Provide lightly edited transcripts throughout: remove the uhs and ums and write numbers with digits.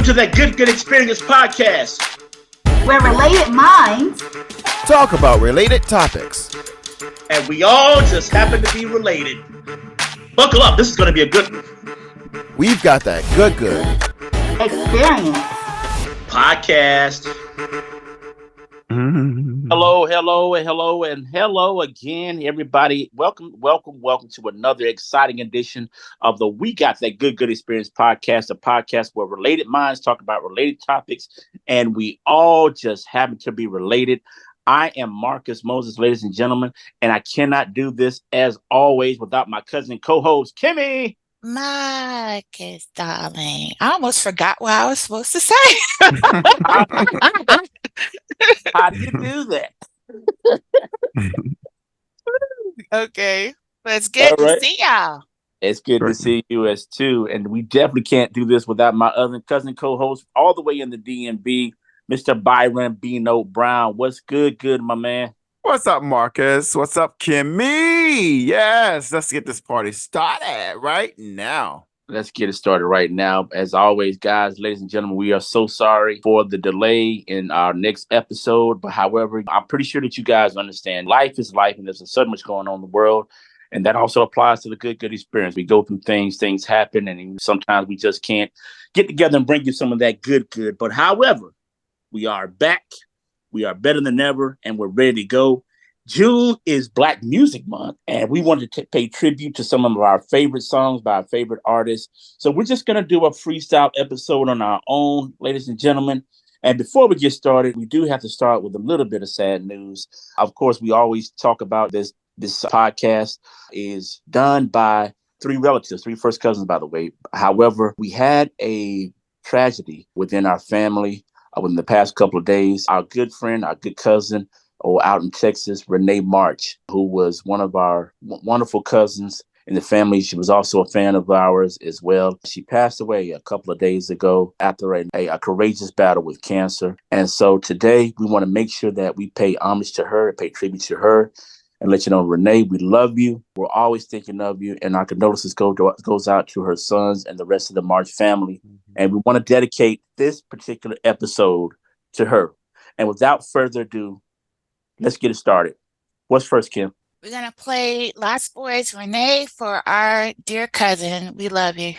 to that Good Experience podcast, where related minds talk about related topics. And we all just happen to be related. Buckle up, this is going to be a good one. We've got that good experience podcast. Hello again, everybody. Welcome to another exciting edition of the We Got That Good Experience podcast, a podcast where related minds talk about related topics, and we all just happen to be related. I am Marcus Moses, ladies and gentlemen, and I cannot do this, as always, without my cousin co-host, Kimmy. Marcus, darling. I almost forgot what I was supposed to say. How do you do that? Okay. Well, it's good to see y'all. It's good to see you as too. And we definitely can't do this without my other cousin co-host all the way in the DMV, Mr. Byron Bino Brown. What's good, my man? What's up, Marcus? What's up, Kimmy? Yes, let's get this party started right now. Let's get it started right now. As always, guys, ladies and gentlemen, we are so sorry for the delay in our next episode. But however, I'm pretty sure that you guys understand life is life and there's so much going on in the world. And that also applies to the good experience. We go through things happen, and sometimes we just can't get together and bring you some of that good. But however, we are back. We are better than ever, and we're ready to go. June is Black Music Month, and we wanted to pay tribute to some of our favorite songs by our favorite artists. So we're just going to do a freestyle episode on our own, ladies and gentlemen. And before we get started, we do have to start with a little bit of sad news. Of course, we always talk about this. This podcast is done by three first cousins, by the way. However, we had a tragedy within our family within the past couple of days. Our good friend, our good cousin, out in Texas, RENE March, who was one of our wonderful cousins in the family. She was also a fan of ours as well. She passed away a couple of days ago after a courageous battle with cancer. And so today we want to make sure that we pay homage to her, pay tribute to her, and let you know, RENE, we love you. We're always thinking of you. And our condolences goes out to her sons and the rest of the March family. Mm-hmm. And we want to dedicate this particular episode to her. And without further ado, let's get it started. What's first, Kim? We're going to play Lost Boys RENE for our dear cousin. We love you.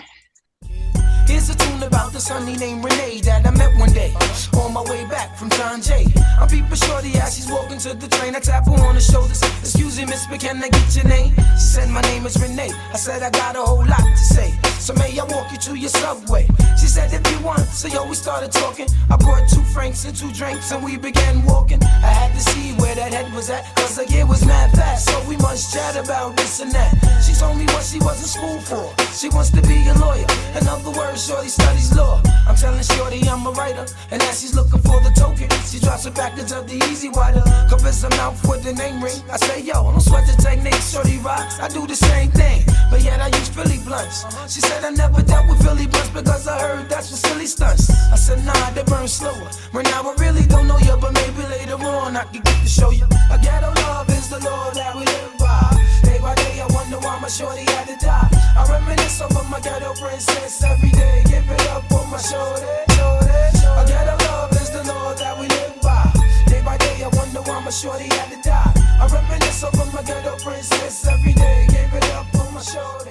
Here's a tune about the sunny named RENE that I met one day on my way back from John Jay. I'm peeping shorty as she's walking to the train. I tap her on the shoulders. Excuse me, miss, but can I get your name? She said my name is RENE. I said I got a whole lot to say. So may I walk you to your subway? She said if you want. So yo, we started talking. I brought 2 francs and 2 drinks and we began walking. I had to see where that head was at, cause the year was mad fast. So we must chat about this and that. She told me what she was in school for. She wants to be a lawyer. In other words, shorty studies law. I'm telling shorty I'm a writer. And as she's looking for the token, she drops a package of the easy water. Covers her mouth with the name ring. I say, yo, don't sweat the technique, shorty rocks. I do the same thing, but yet I use Philly blunts. She said I never dealt with Philly blunts because I heard that's for silly stunts. I said, nah, they burn slower. Right now I really don't know you, but maybe later on I can get to show you. A ghetto love is the law that we live by. Day by day I wonder why my shorty had to die. I reminisce over my ghetto princess every day. Give it up for my shorty. A ghetto love is the law that we live by. Day by day I wonder why my shorty had to die. I reminisce over my ghetto princess every day. Give it up for my shorty.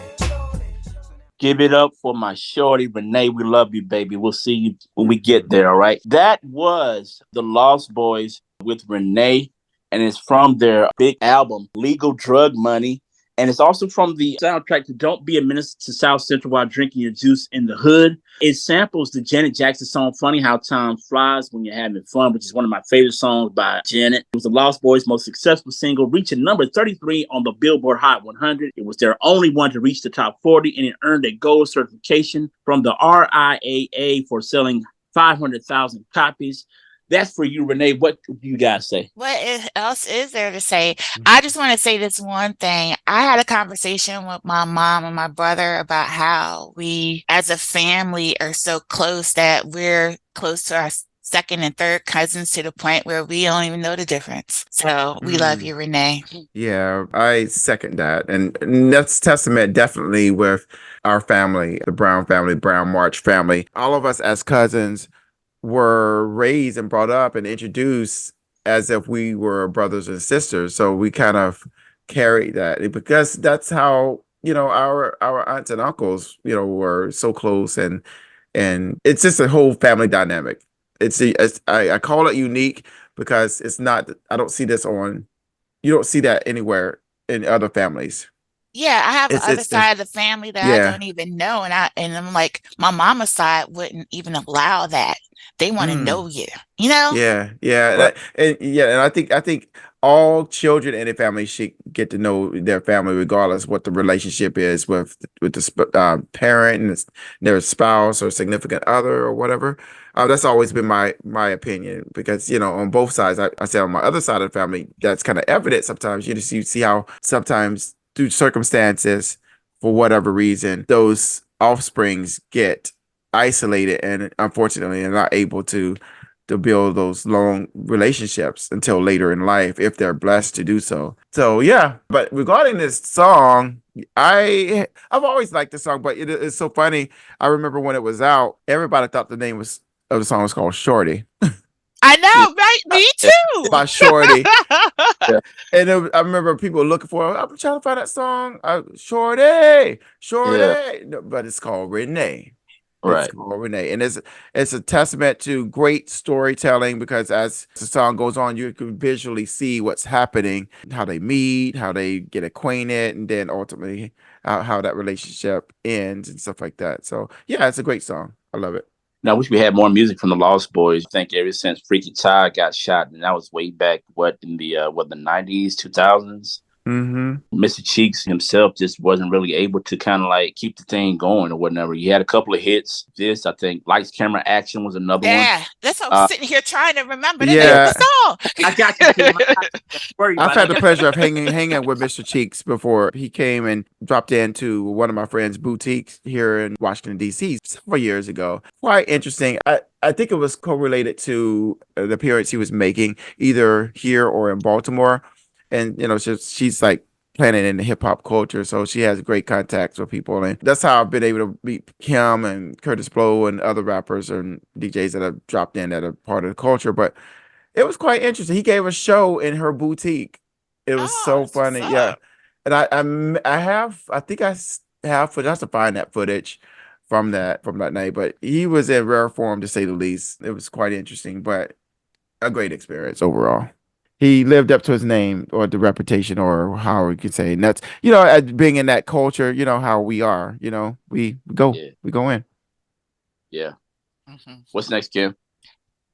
Give it up for my shorty, RENE. We love you, baby. We'll see you when we get there, all right? That was the Lost Boys with RENE, and it's from their big album, Legal Drug Money. And it's also from the soundtrack to Don't Be a Menace to South Central While Drinking Your Juice in the Hood. It samples the Janet Jackson song, Funny How Time Flies When You're Having Fun, which is one of my favorite songs by Janet. It was the Lost Boys' most successful single, reaching number 33 on the Billboard Hot 100. It was their only one to reach the top 40, and it earned a gold certification from the RIAA for selling 500,000 copies. That's for you, RENE. What do you guys say? What else is there to say? I just want to say this one thing. I had a conversation with my mom and my brother about how we, as a family, are so close that we're close to our second and third cousins to the point where we don't even know the difference. So we love Mm. you, Renee. Yeah, I second that. And that's testament definitely with our family, the Brown family, Brown March family. All of us as cousins were raised and brought up and introduced as if we were brothers and sisters. So we kind of carried that because that's how, our aunts and uncles, were so close, and it's just a whole family dynamic. I call it unique because it's not, I don't see this on, you don't see that anywhere in other families. Yeah, I have It's other it's side of the family that I yeah. don't even know, and I'm like, my mama's side wouldn't even allow that. They want to Mm. know you, you know? Yeah, yeah, Right. and I think all children in a family should get to know their family, regardless what the relationship is with the parent and their spouse or significant other or whatever. That's always been my opinion because on both sides, I say on my other side of the family, that's kind of evident. Sometimes you see how sometimes through circumstances, for whatever reason, those offsprings get isolated and unfortunately are not able to build those long relationships until later in life if they're blessed to do so. So yeah, but regarding this song, I've always liked the song, but it's so funny. I remember when it was out, everybody thought the name was of the song was called Shorty I Yeah. know, right? Me Yeah. by too. Shorty, Yeah. and I remember people looking for. I'm trying to find that song, Shorty, Yeah. Shorty, no, but it's called Renee. It's Right. called Renee, and it's a testament to great storytelling because as the song goes on, you can visually see what's happening, how they meet, how they get acquainted, and then ultimately how that relationship ends and stuff like that. So yeah, it's a great song. I love it. Now, I wish we had more music from the Lost Boys. I think ever since Freaky Tide got shot, and that was way back, in the 90s, 2000s. Mm-hmm. Mr. Cheeks himself just wasn't really able to kind of like keep the thing going or whatever. He had a couple of hits. This, I think, Lights, Camera, Action was another one. Yeah, that's what I'm Uh, sitting here trying to remember the name yeah, of Yeah, the I got you, Kim. I got song. you. Don't worry I've about it. I had the got pleasure of hanging with Mr. Cheeks before. He came and dropped into one of my friend's boutiques here in Washington D.C. several years ago. Quite interesting. I think it was correlated to the appearance he was making either here or in Baltimore, and she's like planted in the hip hop culture, so she has great contacts with people, and that's how I've been able to meet him and Curtis Blow and other rappers and DJs that have dropped in that are part of the culture. But it was quite interesting. He gave a show in her boutique. It was Oh, so that's what's funny. Yeah. up. And I think have footage. I have to find that footage from that night. But he was in rare form to say the least. It was quite interesting, but a great experience overall. He lived up to his name or the reputation or how we could say. And that's being in that culture, how we are, yeah, we go in. yeah. Mhm. What's next, Kim?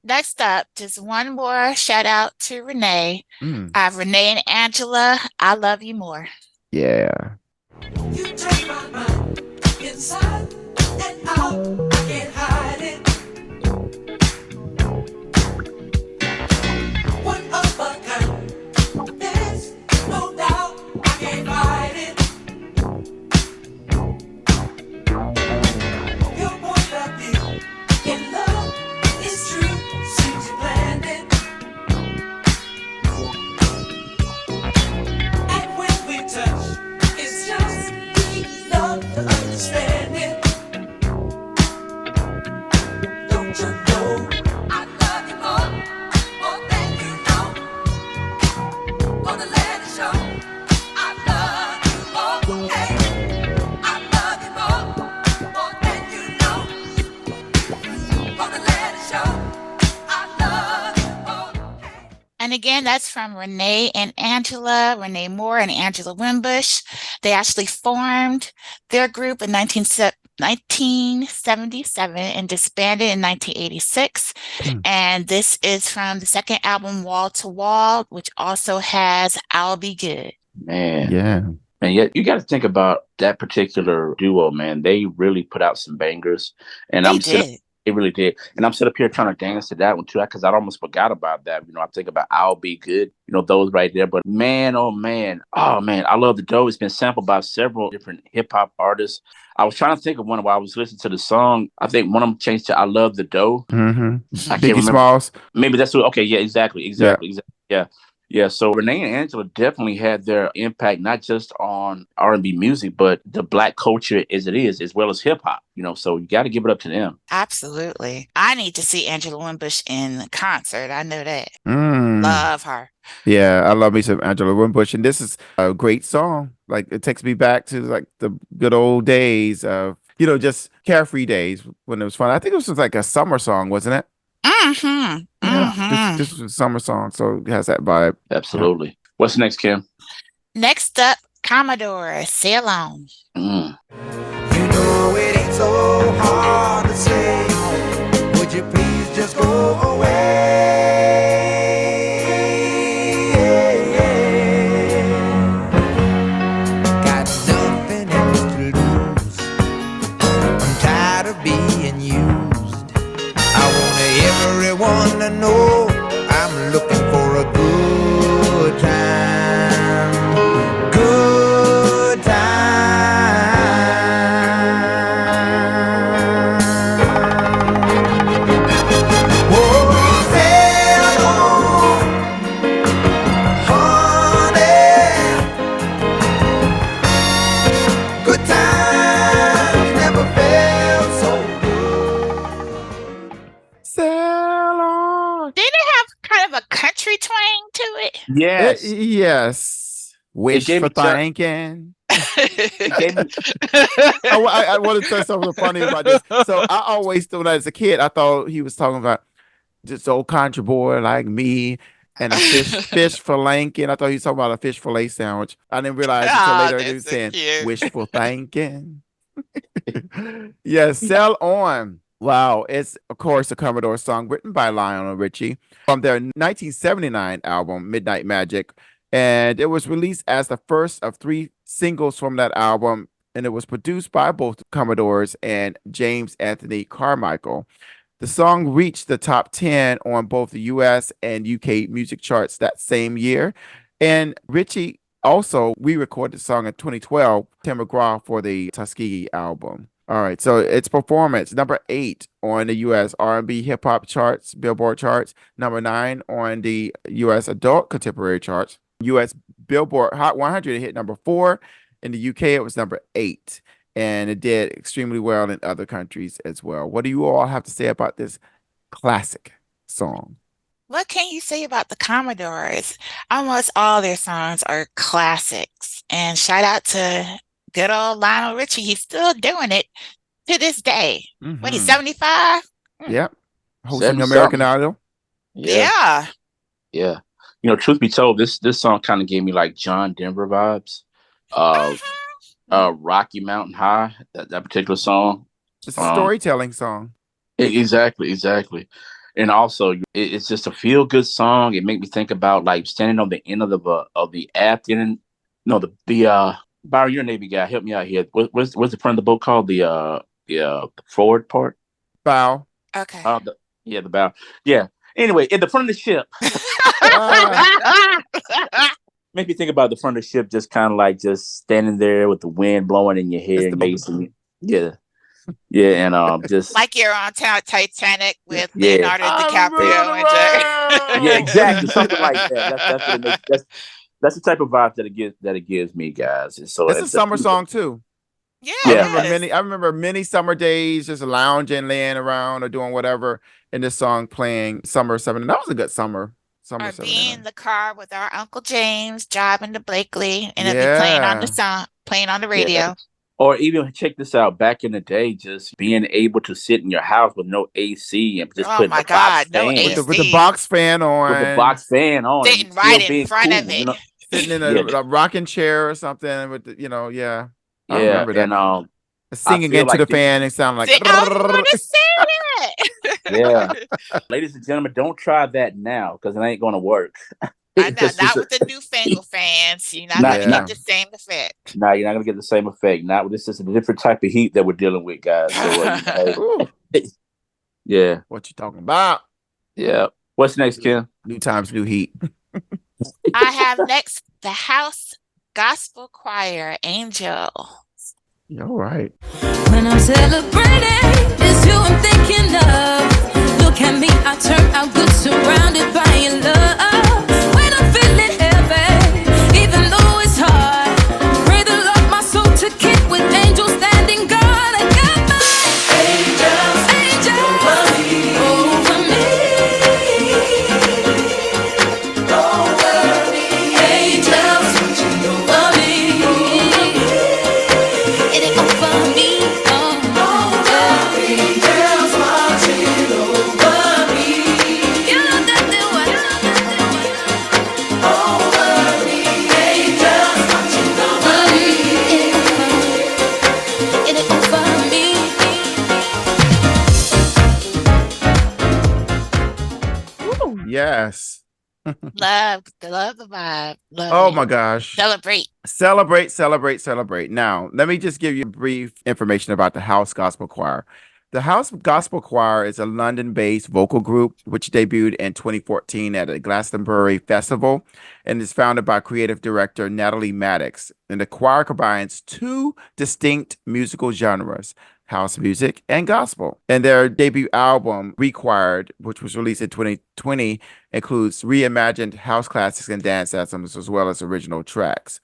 Next up, just one more shout out to Renee. Mm, I have Renee and Angela. I love you more. yeah. You take my mind inside and out. I can't hide it. One of a kind. There's no doubt. I can't fight it. Your point of view in love is true. Seems you planned it. And when we touch, it's just we love to understand it. Don't you know I love you more than you know. Gonna let it show. I love you more. Hey, I love you more than you know. Gonna let it show. I love you more. Hey. And again, that's from Renee and Angela, Renee Moore and Angela Wimbush. They actually formed their group in 1977 and disbanded in 1986. Mm, And this is from the second album, Wall to Wall, which also has I'll Be Good. Man. yeah. And yet you got to think about that particular duo, man. They really put out some bangers. And They I'm sitting did. It really did. And I'm sitting up here trying to dance to that one too, because I almost forgot about that. I think about I'll Be Good, those right there. But man, oh man, I love the dough. It's been sampled by several different hip hop artists. I was trying to think of one while I was listening to the song. I think one of them changed to I Love the Dough. I can't Biggie remember. Smalls. Maybe that's what, okay. Yeah, exactly. Yeah. Yeah. Yeah. So Renee and Angela definitely had their impact, not just on R&B music, but the Black culture as it is, as well as hip hop, so you got to give it up to them. Absolutely. I need to see Angela Winbush in concert. I know that. Mm. Love her. Yeah, I love me some Angela Winbush, and this is a great song. Like, it takes me back to like the good old days of, just carefree days when it was fun. I think it was just like a summer song, wasn't it? Mm-hmm. Yeah, Mm-hmm. this was a summer song, so it has that vibe. Absolutely. Yeah. What's next, Kim? Next up, Commodore, Sail On. You know it ain't so hard to say. Would you please just go away? Got nothing else to lose. I'm tired of being used. I want everyone to know I'm looking for a good time. Good time. Oh, sail on, honey. Good times never felt so good. Sail on. Didn't it have kind of a country twang to it? Yes. Yes. Wish gave for me Chuck- thinking. It gave me- I want to say something funny about this. So I always thought, as a kid, I thought he was talking about this old country boy like me and a fish fillet. I thought he was talking about a fish fillet sandwich. I didn't realize until later he was saying wishful thinking. Yes, Sail On. Wow, it's of course a Commodore song written by Lionel Richie from their 1979 album Midnight Magic, and it was released as the first of 3 singles from that album, and it was produced by both Commodores and James Anthony Carmichael. The song reached the top 10 on both the US and UK music charts that same year, and Richie also re-recorded the song in 2012, Tim McGraw, for the Tuskegee album. All right, so its performance, number 8 on the U.S. R&B hip hop charts, Billboard charts, number 9 on the U.S. adult contemporary charts, U.S. Billboard Hot 100, it hit number 4. In the U.K., it was number 8, and it did extremely well in other countries as well. What do you all have to say about this classic song? What can you say about the Commodores? Almost all their songs are classics. And shout out to good old Lionel Richie. He's still doing it to this day. What, he's 75? Yep. Hosting American Idol. Yeah. Yeah. Truth be told, this song kind of gave me like John Denver vibes of Rocky Mountain High, that particular song. It's a storytelling song. Exactly. And also, it's just a feel good song. It made me think about like standing on the end of the afternoon. No, the Byron, you're a Navy guy. Help me out here. What's the front of the boat called? The forward part. Bow. Okay. The bow. Yeah. Anyway, in the front of the ship. Make me think about the front of the ship, just kind of like just standing there with the wind blowing in your hair and facing. Yeah. Yeah, and just like you're on Titanic with Leonardo DiCaprio and Jack. Yeah, exactly, something like that. That's what it makes. That's the type of vibe that it gives me, guys. And so it's a summer song too. Yeah, I remember many summer days just lounging, laying around, or doing whatever, and this song playing Summer 7. And that was a good summer. Or being in the car with our Uncle James driving to Blakely, and it'll be playing on the song, playing on the radio. Yeah. Or even check this out. Back in the day, just being able to sit in your house with no AC and just put the box fan with the box fan on, sitting right in front of it, sitting in a rocking chair or something with I remember that. And singing into the fan and sound like I want to sing it. Yeah, ladies and gentlemen, don't try that now because it ain't going to work. Not with the newfangled fans. You're not going to get the same effect. No, you're not going to get the same effect. This is a different type of heat that we're dealing with, guys. So, Yeah. What you talking about? Yeah. What's next, Kim? New times, new heat. I have next the House Gospel Choir, Angel. You're all right. When I'm celebrating, it's you I'm thinking of. Look at me, I turn out good, surrounded by your love. When I'm feeling heavy, even though it's hard, pray the Lord my soul to keep with angels standing guard. I got my angels, angels over me, over me, angels watching over me, it ain't over me, angels watching over me. You know that they watch over me, angels watching over me, it ain't over me. Yes. Love the vibe. Love Oh it. my gosh. Celebrate. Celebrate. Now, let me just give you brief information about the House Gospel Choir. The House Gospel Choir is a London-based vocal group which debuted in 2014 at a Glastonbury Festival and is founded by creative director Natalie Maddox. And the choir combines two distinct musical genres, house music and gospel. And their debut album, Required, which was released in 2020, includes reimagined house classics and dance anthems as well as original tracks.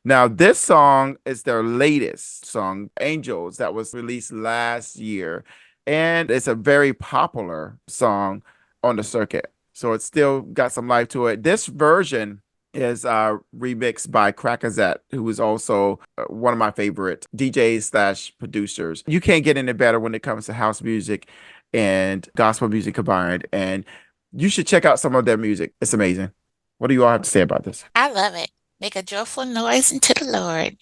Now, this song is their latest song, Angels, that was released last year. And it's a very popular song on the circuit. So it's still got some life to it. This version is remixed by Crackazette, who is also one of my favorite DJs slash producers. You can't get any better when it comes to house music and gospel music combined. And you should check out some of their music. It's amazing. What do you all have to say about this? I love it. Make a joyful noise unto the Lord.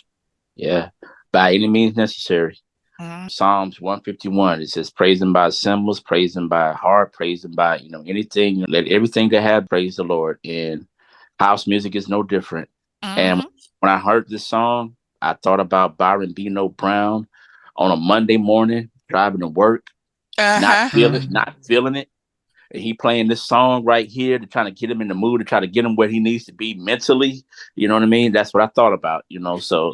Yeah. By any means necessary. Mhm. Psalms 151, it says, praise him by cymbals, praise him by harp, praise him by, anything. Let everything they have praise the Lord. And house music is no different. And Mhm. when I heard this song, I thought about Byron Bino Brown on a Monday morning, driving to work, Uh-huh. not feeling it. And he playing this song right here to try to get him in the mood, to try to get him where he needs to be mentally. You know what I mean? That's what I thought about, so,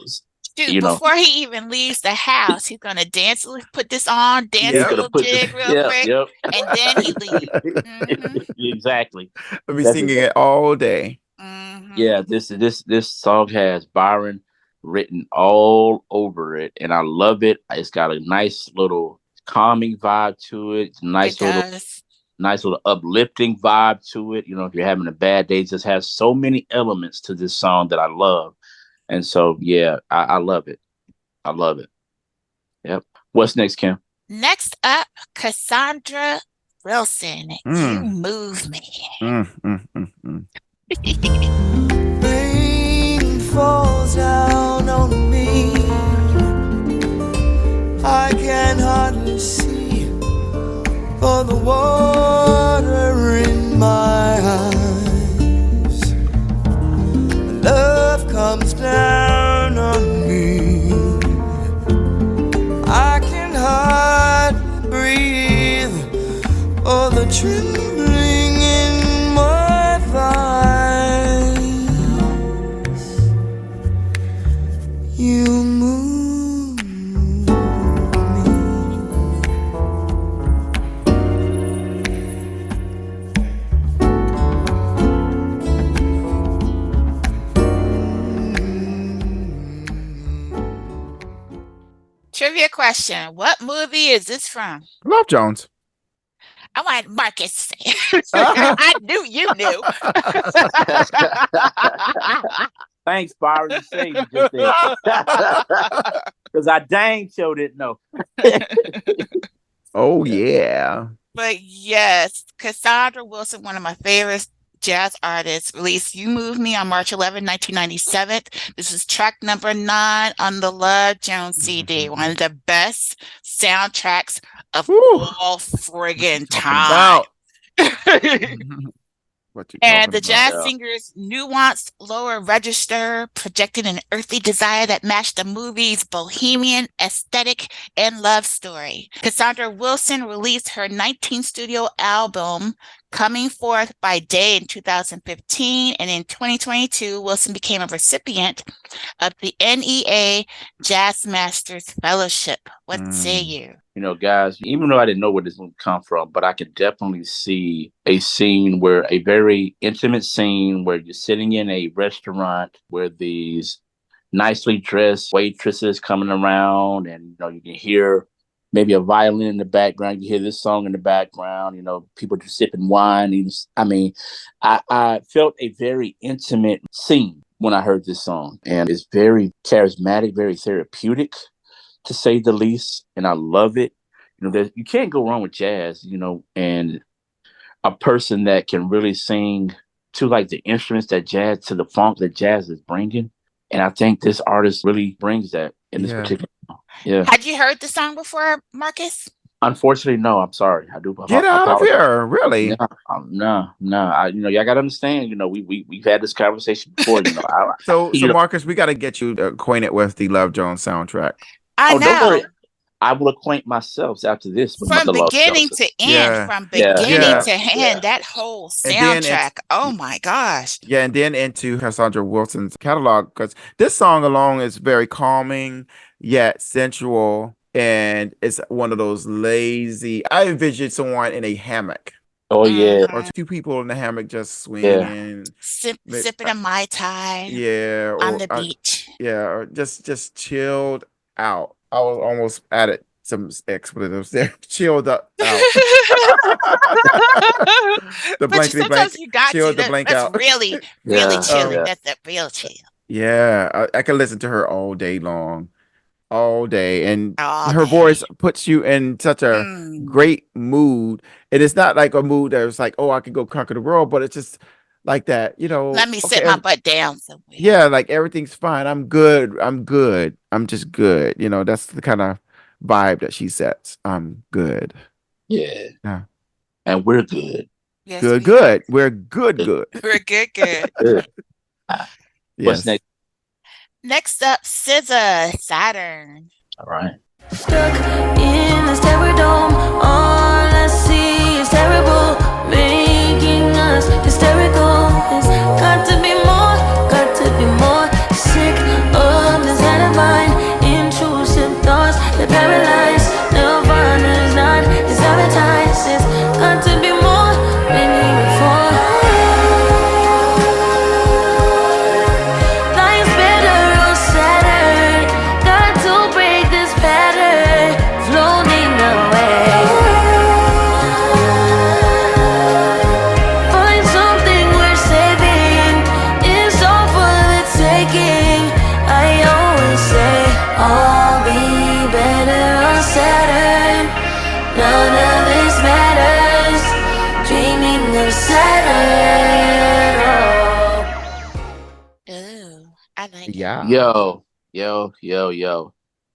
Dude, before he even leaves the house, he's gonna dance, put this on, dance he's a gonna little put jig real quick, yep. and then he leaves. Mhm. Exactly. I'll be That's singing it all day. Mhm. Yeah, this song has Byron written all over it, and I love it. It's got a nice little calming vibe to it. It's a It does. nice little uplifting vibe to it. If you're having a bad day, it just has so many elements to this song that I love. And so, yeah, I love it. I love it. Yep. What's next, Kim? Next up, Cassandra Wilson. You Mm. move me. Rain falls down on me. I can hardly see for the water in my eyes. Love comes down on me. I can hardly breathe for the trembling in my thighs. You move me. Trivia question. What movie is this from? Love Jones. I want Marcus. I knew you knew. Thanks, Byron. You saved me just there. Because I dang sure didn't know. Oh, yeah. But yes, Cassandra Wilson, one of my favorite jazz artists, released You Move Me on March 11, 1997. This is track number 9 on the Love Jones CD, one of the best soundtracks of Woo. all friggin' Talking time. about. what you're And talking the about. jazz Yeah. singer's nuanced lower register projected an earthy desire that matched the movie's bohemian aesthetic and love story. Cassandra Wilson released her 19th studio album, Coming Forth by Day, in 2015. And in 2022, Wilson became a recipient of the NEA Jazz Masters Fellowship. What say you? You know, guys, even though I didn't know where this would come from, but I could definitely see a scene where a very intimate scene where you're sitting in a restaurant where these nicely dressed waitresses coming around, and you know, you can hear maybe a violin in the background, you hear this song in the background, you know, people just sipping wine. I mean, I felt a very intimate scene when I heard this song, and it's very charismatic, very therapeutic, to say the least, and I love it. You know, you can't go wrong with jazz, you know, and a person that can really sing to like the instruments that jazz, to the funk that jazz is bringing. And I think this artist really brings that in this particular song. Yeah. Had you heard the song before, Marcus? Unfortunately, no. I'm sorry. I do. Get out of here, really? No. You know, y'all got to understand. You know, we've had this conversation before. You know, So Marcus, we got to get you acquainted with the Love Jones soundtrack. I know. Don't worry. I will acquaint myself after this. From beginning to end, from beginning to end, that whole soundtrack. Oh my gosh. Yeah, and then into Cassandra Wilson's catalog, because this song alone is very calming yet sensual, and it's one of those lazy. I envision someone in a hammock. Oh yeah, or two people in the hammock just swinging, sipping a Mai Tai. Yeah, on the beach. Or just chilled out. I was almost added some expletives there. Chilled out. The blankety blank. You got chilled to. the blank that's out. really chilling. That's that real chill. Yeah, I can listen to her all day long. All day, and her day. voice puts you in such a great mood. And it's not like a mood that was like, oh, I could go conquer the world, but it's just like that, you know. Let me sit my butt down somewhere. Yeah, like everything's fine. I'm good. I'm just good. You know, that's the kind of vibe that she sets. I'm good. Yeah. And we're good. Yes, good. We're good. We're good. Good. What's next? Next up, SZA, Saturn. All right. Stuck in the stereo dome, all I see is terrible, making us hysterical. It's got to be more, sick of this kind of mind, intrusive thoughts that paralyze. Nirvana's not advertised. It's got to be more than you before. Life's better on Saturn. Got to break this pattern, floating away. Find something worth saving. It's all for the taking. I always say, I'll be better on Saturn. None of this matters. Dreaming of Saturn. Ooh, I like it. Yeah. Yo.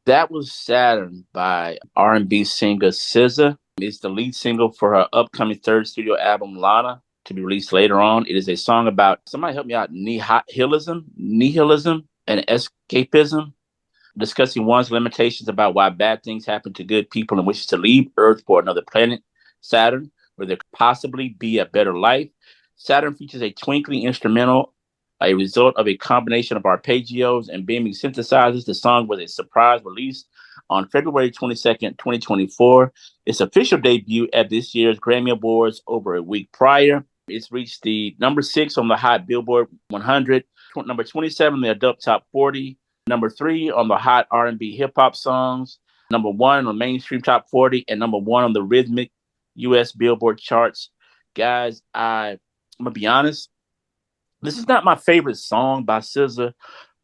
That was Saturn by R&B singer SZA. It's the lead single for her upcoming third studio album, Lana, to be released later on. It is a song about, somebody help me out, nihilism and escapism, discussing one's limitations about why bad things happen to good people and wishes to leave Earth for another planet, Saturn, where there could possibly be a better life. Saturn features a twinkling instrumental, a result of a combination of arpeggios and beaming synthesizers. The song was a surprise release on February 22nd, 2024. Its official debut at this year's Grammy Awards over a week prior. It's reached the number 6 on the Hot Billboard 100, number 27 on the Adult Top 40, number 3 on the Hot R&B Hip Hop Songs, number 1 on the Mainstream Top 40, and number 1 on the Rhythmic US Billboard charts. Guys, I'm going to be honest. This is not my favorite song by SZA,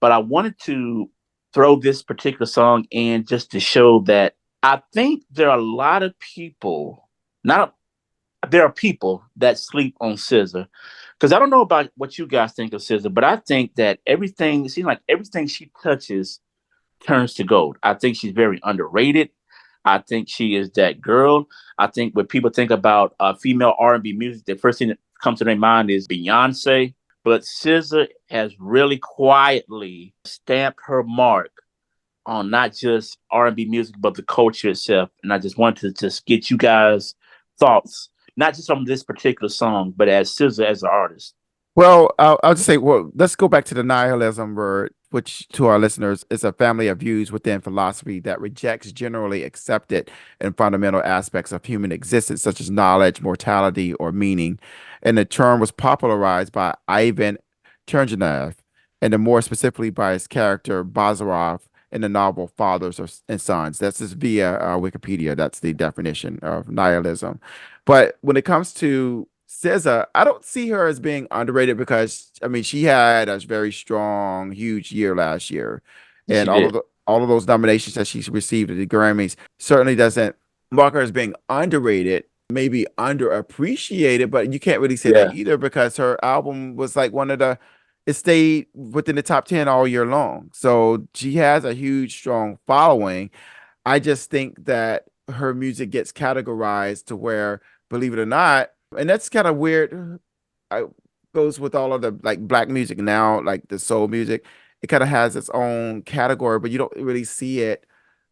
but I wanted to throw this particular song in just to show that I think there are a lot of people, there are people that sleep on SZA. Because I don't know about what you guys think of SZA, but I think that it seems like everything she touches turns to gold. I think she's very underrated. I think she is that girl. I think when people think about female R&B music, the first thing comes to their mind is Beyonce, but SZA has really quietly stamped her mark on not just R&B music, but the culture itself. And I just wanted to just get you guys' thoughts, not just on this particular song, but as SZA as an artist. Well, I'll just say, well, let's go back to the nihilism word, which to our listeners is a family of views within philosophy that rejects generally accepted and fundamental aspects of human existence, such as knowledge, mortality, or meaning. And the term was popularized by Ivan Turgenev, and then more specifically by his character Bazarov in the novel Fathers and Sons. That's just via Wikipedia. That's the definition of nihilism. But when it comes to SZA, I don't see her as being underrated because I mean she had a very strong, huge year last year, She and did. all of those nominations that she's received at the Grammys certainly doesn't mark her as being underrated, maybe underappreciated, but you can't really say that Yeah. either because her album was like one of the it stayed within the top 10 all year long. So she has a huge, strong following. I just think that her music gets categorized to where, believe it or not, and that's kind of weird. I goes with all of the like black music now, like the soul music. It kind of has its own category, but you don't really see it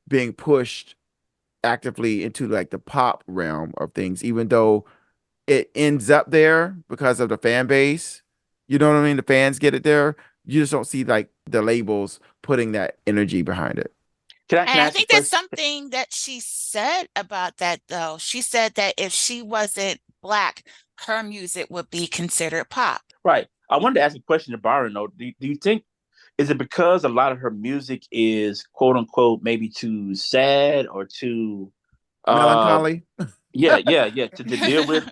being pushed actively into like the pop realm of things, even though it ends up there because of the fan base. You know what I mean? The fans get it there. You just don't see like the labels putting that energy behind it. Can And I I ask a think there's question? something that she said about that, though. She said that if she wasn't black, her music would be considered pop. Right. I wanted to ask a question to Byron though. Do you think is it because a lot of her music is quote unquote maybe too sad or too uh Melancholy. yeah to deal with,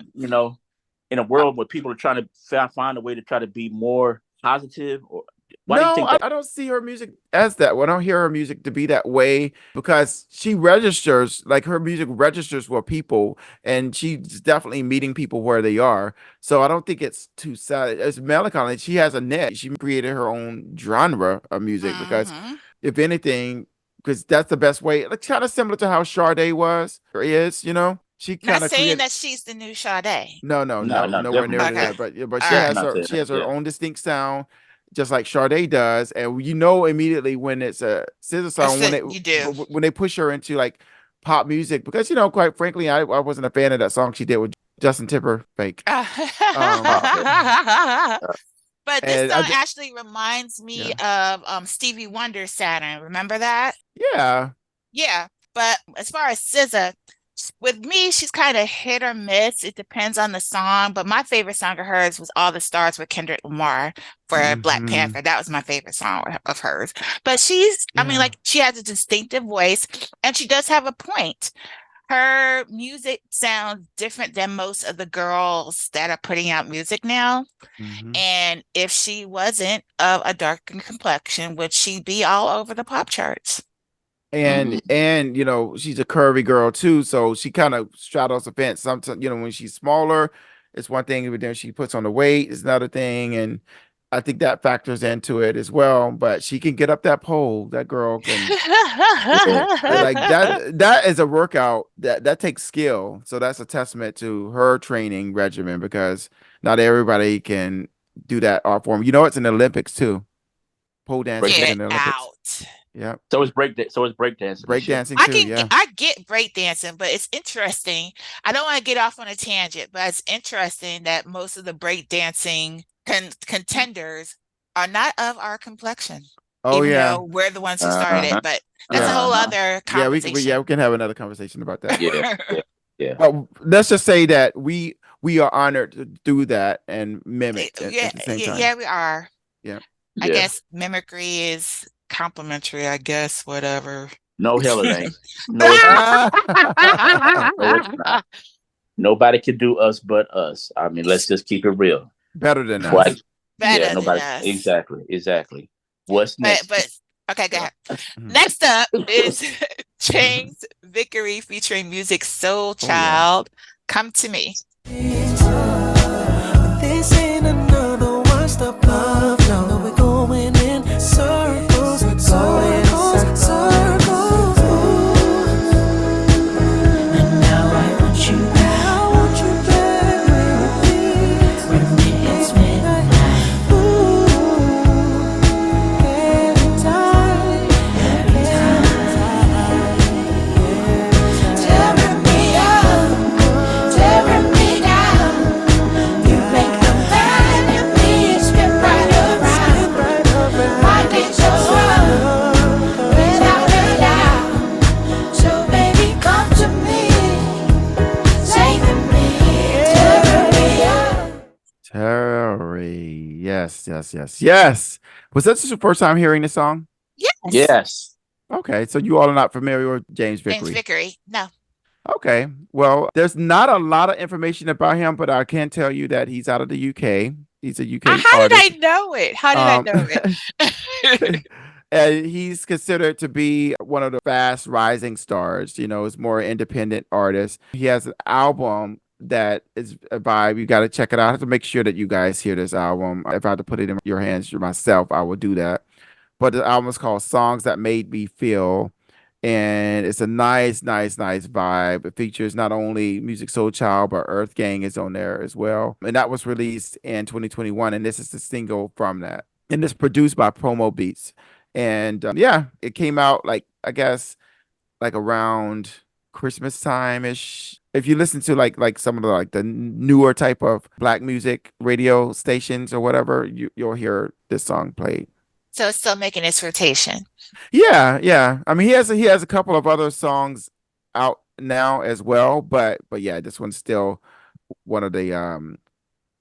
in a world where people are trying to find a way to try to be more positive, or why do you No, think that? I don't see her music as that. Well, I don't hear her music to be that way because she registers, like her music registers with people and she's definitely meeting people where they are. So I don't think it's too sad. It's melancholy. She has a niche. She created her own genre of music because Mhm. if anything, because that's the best way, like kind of similar to how Sade was or is, she Not kind of saying created. that she's the new Sade. No, no, No, no, no, nowhere definitely near not to Okay. that. saying. But All she Definitely has right. not her saying she that. has her Yeah. own distinct sound, just like Sade does. And you know immediately when it's a scissor song You do. when they push her into like pop music because quite frankly, I wasn't a fan of that song she did with Justin Timberlake. Um, Oh, okay. But this and song actually reminds me yeah, of Stevie Wonder's Saturn. Remember that? yeah. Yeah. But as far as SZA, with me, she's kind of hit or miss. It depends on the song. But my favorite song of hers was All the Stars with Kendrick Lamar for Black Hmm. Panther. That was my favorite song of hers. But I mean, Yeah. like, she has a distinctive voice and she does have a point. Her music sounds different than most of the girls that are putting out music now. Hmm. And if she wasn't of a darker complexion, would she be all over the pop charts? And she's a curvy girl too, so she kind of straddles the fence. Sometimes when she's smaller, it's one thing, but then she puts on the weight is another thing, and I think that factors into it as well. But she can get up that pole. That girl can Yeah, yeah. like that. That is a workout that takes skill. So that's a testament to her training regimen because not everybody can do that art form. It's in the Olympics too. Pole dancing is Breakdance. Get in the Olympics. out. Yep. So it's breakdancing this year. Breakdancing too. Yeah. I get breakdancing, but it's interesting. I don't want to get off on a tangent, but it's interesting that most of the breakdancing contenders are not of our complexion, Oh even yeah. though we're the ones who started it. Uh-huh. but that's a Yeah. whole Uh-huh. other Yeah, conversation. we can have another conversation about that. Yeah, yeah, yeah. But let's just say that we are honored to do that and mimic Yeah, at the same time. yeah, we are. Yeah. I Yeah. guess mimicry is complimentary, I guess, whatever. No, hell it ain't. No, it's not. No, it's not. Nobody can do us but us. I mean, let's just keep it real. Better than Before us. Better than nobody. us. Exactly. What's next? But okay, go ahead. Mhm. Next up is James Vickery featuring Music Soul Oh, yeah. Child. Come to me. This ain't another one-stop love, no. We're going in circles, circles, circles. And now I want you back with me. Yes. Was that your first time hearing the song? Yes. Yes. Okay, so you all are not familiar with James James Vickery. Vickery. No. Okay, well, there's not a lot of information about him, but I can tell you that he's out of the UK. He's a UK How did artist. I know it? How did I Um, know it? and he's considered to be one of the fast rising stars. You know, he's more independent artist. He has an album that is a vibe. You got to check it out. I have to make sure that you guys hear this album. If I had to put it in your hands myself, I would do that. But the album is called Songs That Made Me Feel. And it's a nice vibe. It features not only Music Soul Child, but Earth Gang is on there as well. And that was released in 2021. And this is the single from that. And it's produced by Promo Beats. And yeah, it came out like, I guess, like around Christmas time ish. If you listen to like some of the like the newer type of black music radio stations or whatever, you'll hear this song played. So it's still making its rotation. Yeah. I mean, he has a couple of other songs out now as well, but yeah, this one's still one of the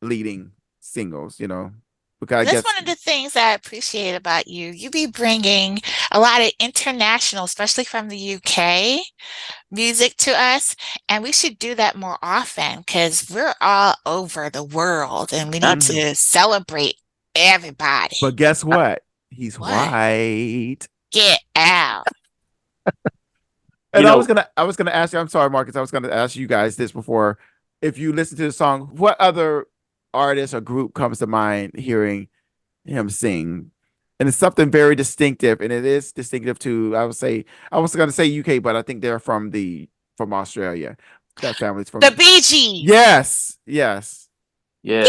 leading singles. You know, because I That's guess one of the things I appreciate about you. You be bringing a lot of international, especially from the UK, music to us, and we should do that more often because we're all over the world and we need Mhm. to celebrate everybody. But guess what? He's What? white. Get out. And You I know- was gonna ask you. I'm sorry, Marcus. I was gonna ask you guys this before. If you listen to the song, what other artist or group comes to mind hearing him sing? And it's something very distinctive, and it is distinctive to. I was gonna say UK, but I think they're from Australia. That family's from The Bee Gees. Yes. Yeah.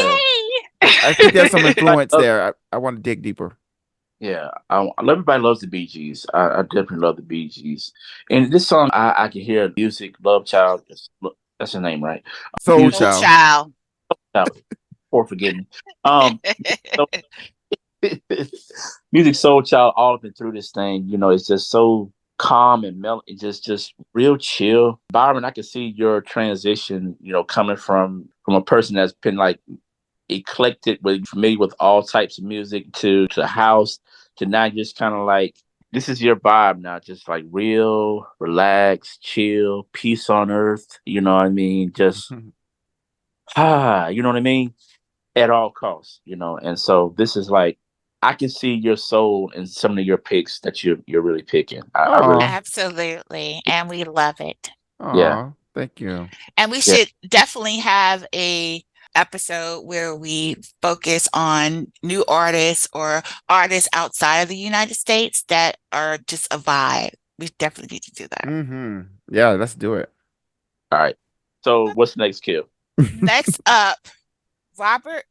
I think there's some influence Everybody there. I want to dig deeper. Yeah, everybody loves the Bee Gees. I definitely love the Bee Gees. And this song, I can hear music, Love Child. That's her name, right? Soul Music Child. Child. For forgive me. So, Music Soul Child, all up and through this thing, you know, it's just so calm and mellow, just real chill. Byron, I can see your transition, you know, coming from a person that's been like eclectic, with familiar with all types of music to house, to now just kind of like this is your vibe now, just like real, relaxed, chill, peace on earth. You know what I mean? Just you know what I mean? At all costs, you know. And so this is like I can see your soul in some of your picks that you're really picking. I really, Absolutely. And we love it. Yeah. Thank you. And we Yeah. should definitely have a episode where we focus on new artists or artists outside of the United States that are just a vibe. We definitely need to do that. Mm-hmm. Yeah, let's do it. All right. So what's next, Kill? Next up, Robert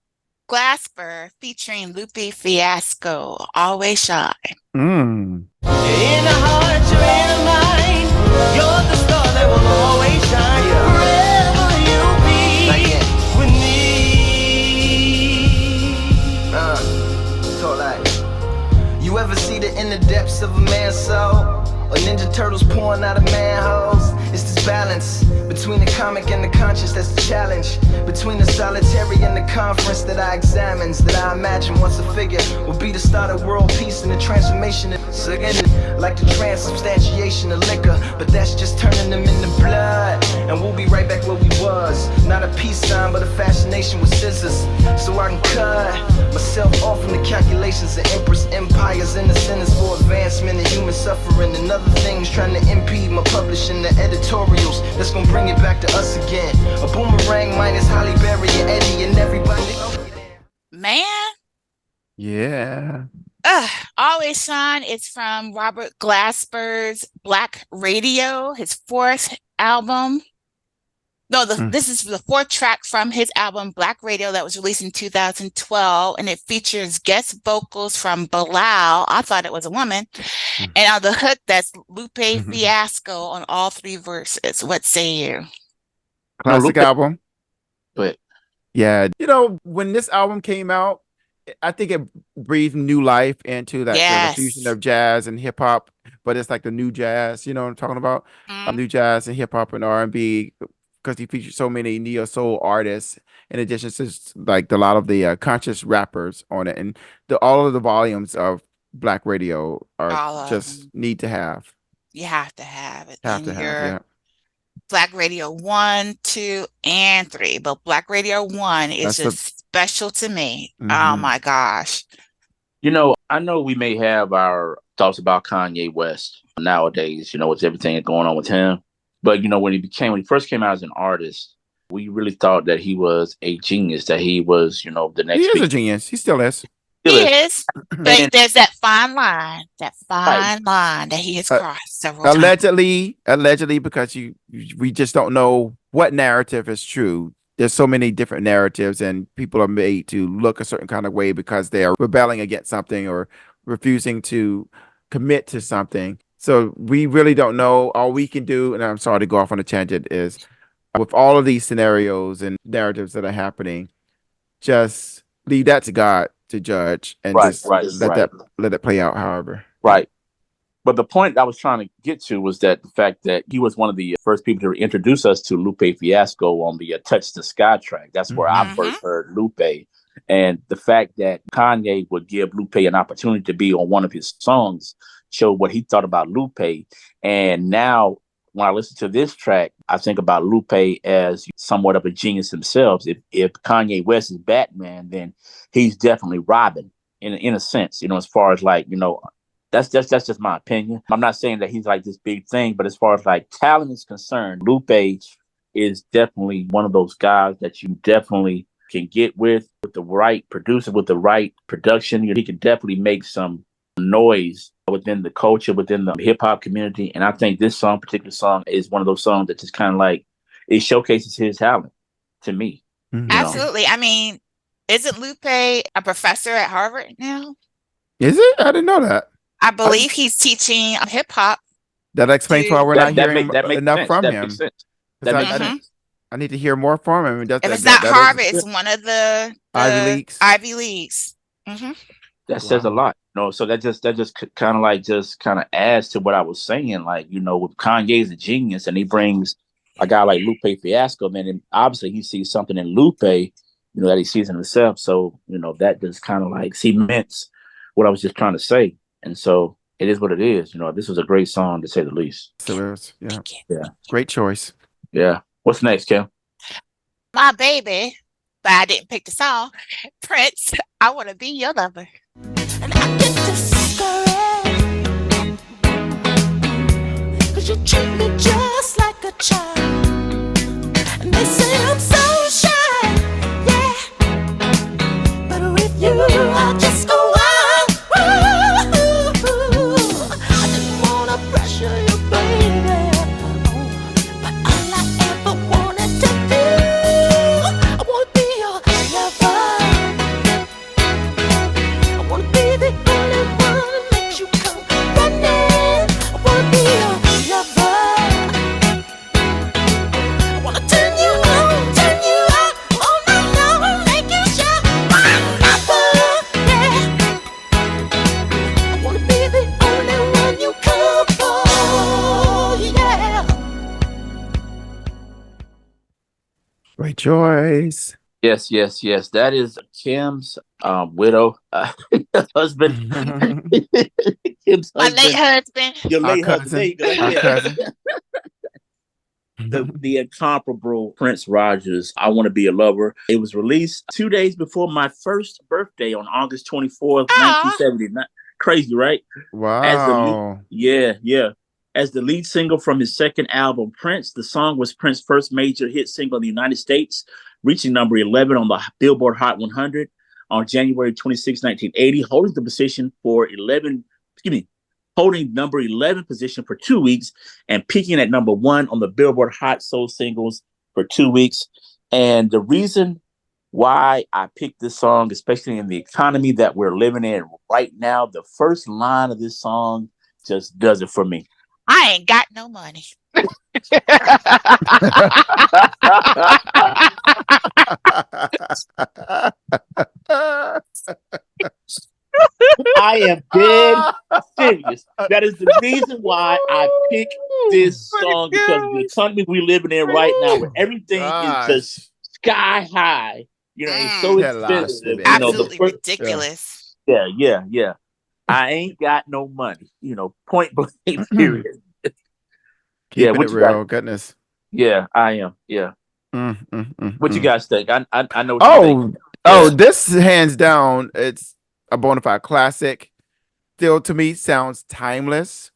Glasper featuring Lupe Fiasco, Always Shine. Mm. In a heart, you're in a mind. You're the star that will always shine. Forever you'll be with me. So like, you ever see the inner depths of a man's soul? Or Ninja Turtles pouring out of manholes? It's this balance between the comic and the conscious that's the challenge. Between the solitary and the conference that I examines, that I imagine once a figure will be the start of world peace and the transformation of like the transubstantiation of liquor. But that's just turning them into blood, and we'll be right back where we was. Not a peace sign, but a fascination with scissors, so I can cut myself off from the calculations of empress empires and the centers for advancement of human suffering and other things trying to impede my publishing the editorials that's gonna bring it back to us again. A boomerang minus Holly Berry and Eddie and everybody. Man, Yeah. Always Shine is from Robert Glasper's Black Radio, his fourth album. No, this is the fourth track from his album Black Radio that was released in 2012, and it features guest vocals from Bilal. I thought it was a woman. And on the hook, that's Lupe Fiasco on all three verses. What say you? Classic Lupe- album. But Yeah. You know, when this album came out, I think it breathed new life into that Yes. the fusion of jazz and hip hop, but it's like the new jazz, you know what I'm talking about? Mm. New jazz and hip hop and R&B because he featured so many neo soul artists, in addition to like a lot of the conscious rappers on it, and all of the volumes of Black radio are All of just them. need to have, You have to have it have in to have, your yeah. Black Radio 1, 2, and 3. But Black Radio 1 is That's the just special to me. Oh hmm my gosh. I know we may have our thoughts about Kanye West nowadays, with everything going on with him. But when he first came out as an artist, we really thought that he was a genius, that he was, the He next is big a genius. He still is. He still is. is. But And there's that right, fine line that he has Uh, crossed several times. allegedly, because we just don't know what narrative is true. There's so many different narratives, and people are made to look a certain kind of way because they are rebelling against something or refusing to commit to something. So we really don't know. All we can do, and I'm sorry to go off on a tangent, is with all of these scenarios and narratives that are happening, just leave that to God to judge, and right, just right, right, let it play out. However, yeah. right. But the point I was trying to get to was that the fact that he was one of the first people to introduce us to Lupe Fiasco on the Touch the Sky track. That's where I Mhm. Mm-hmm. first heard Lupe. And the fact that Kanye would give Lupe an opportunity to be on one of his songs showed what he thought about Lupe. And now, when I listen to this track, I think about Lupe as somewhat of a genius himself. If Kanye West is Batman, then he's definitely Robin in a sense, as far as that's just my opinion. I'm not saying that he's like this big thing, but as far as like talent is concerned, Lupe is definitely one of those guys that you definitely can get with the right producer, with the right production. He can definitely make some noise within the culture, within the hip hop community. And I think this particular song, is one of those songs that just kind of like it showcases his talent to me. Mhm. Absolutely. I mean, isn't Lupe a professor at Harvard now? Is it? I didn't know that. I believe he's teaching hip hop. That explains why we're not That hearing makes enough sense. from That makes him. sense. 'Cause That makes I sense. I need to hear more from him. If it's not That is Harvard, it's one of the Ivy Leagues. Ivy Leagues. Mm-hmm. That says a Wow. lot. So that just kind of like just kind of adds to what I was saying. Like, with Kanye's a genius and he brings a guy like Lupe Fiasco, man, and obviously he sees something in Lupe, that he sees in himself. So, that just kind of like cements what I was just trying to say. And so it is what it is. This was a great song to say the least. So it was, yeah. Yeah. Great choice. Yeah. What's next, Kim? My baby, but I didn't pick the song. Prince, I want to be your lover. And I get discouraged 'cause you treat me just like a child. And they say I'm so shy, yeah. But with you, I just go wild. I didn't wanna pressure you, baby. But all I ever wanted to do, I wanna be your lover. I wanna be the only one that makes you come running. I wanna be your lover. I wanna turn you on, turn you out all night long and make you shout, my lover, yeah. I wanna be the only one you come for, yeah. Great choice. Yes, yes, yes. That is Kim's widow, husband. Kim's My late husband. husband. Your Our late husband. There you go. Our Yeah. cousin. The incomparable Prince Rogers, I Want to Be a Lover. It was released 2 days before my first birthday on August 24th, Aw. 1979. Crazy, right? Wow. Yeah. As the lead single from his second album, Prince, the song was Prince's first major hit single in the United States, reaching number 11 on the Billboard Hot 100 on January 26, 1980, holding number 11 position for 2 weeks and peaking at number 1 on the Billboard Hot Soul Singles for 2 weeks. And the reason why I picked this song, especially in the economy that we're living in right now, the first line of this song just does it for me. I ain't got no money. I am dead serious. That is the reason why I pick this song because the economy we living in right now, where everything is just Gosh. sky high. It's so Had a lot of expensive. stupid. The Absolutely first, ridiculous. yeah. I ain't got no money. Point blank. Period. Yeah, Keeping it what you got? real. Goodness. Yeah, I am. Yeah, what you Mm. guys think? I know what you think. Yeah. This hands down, it's a bona fide classic. Still, to me, sounds timeless.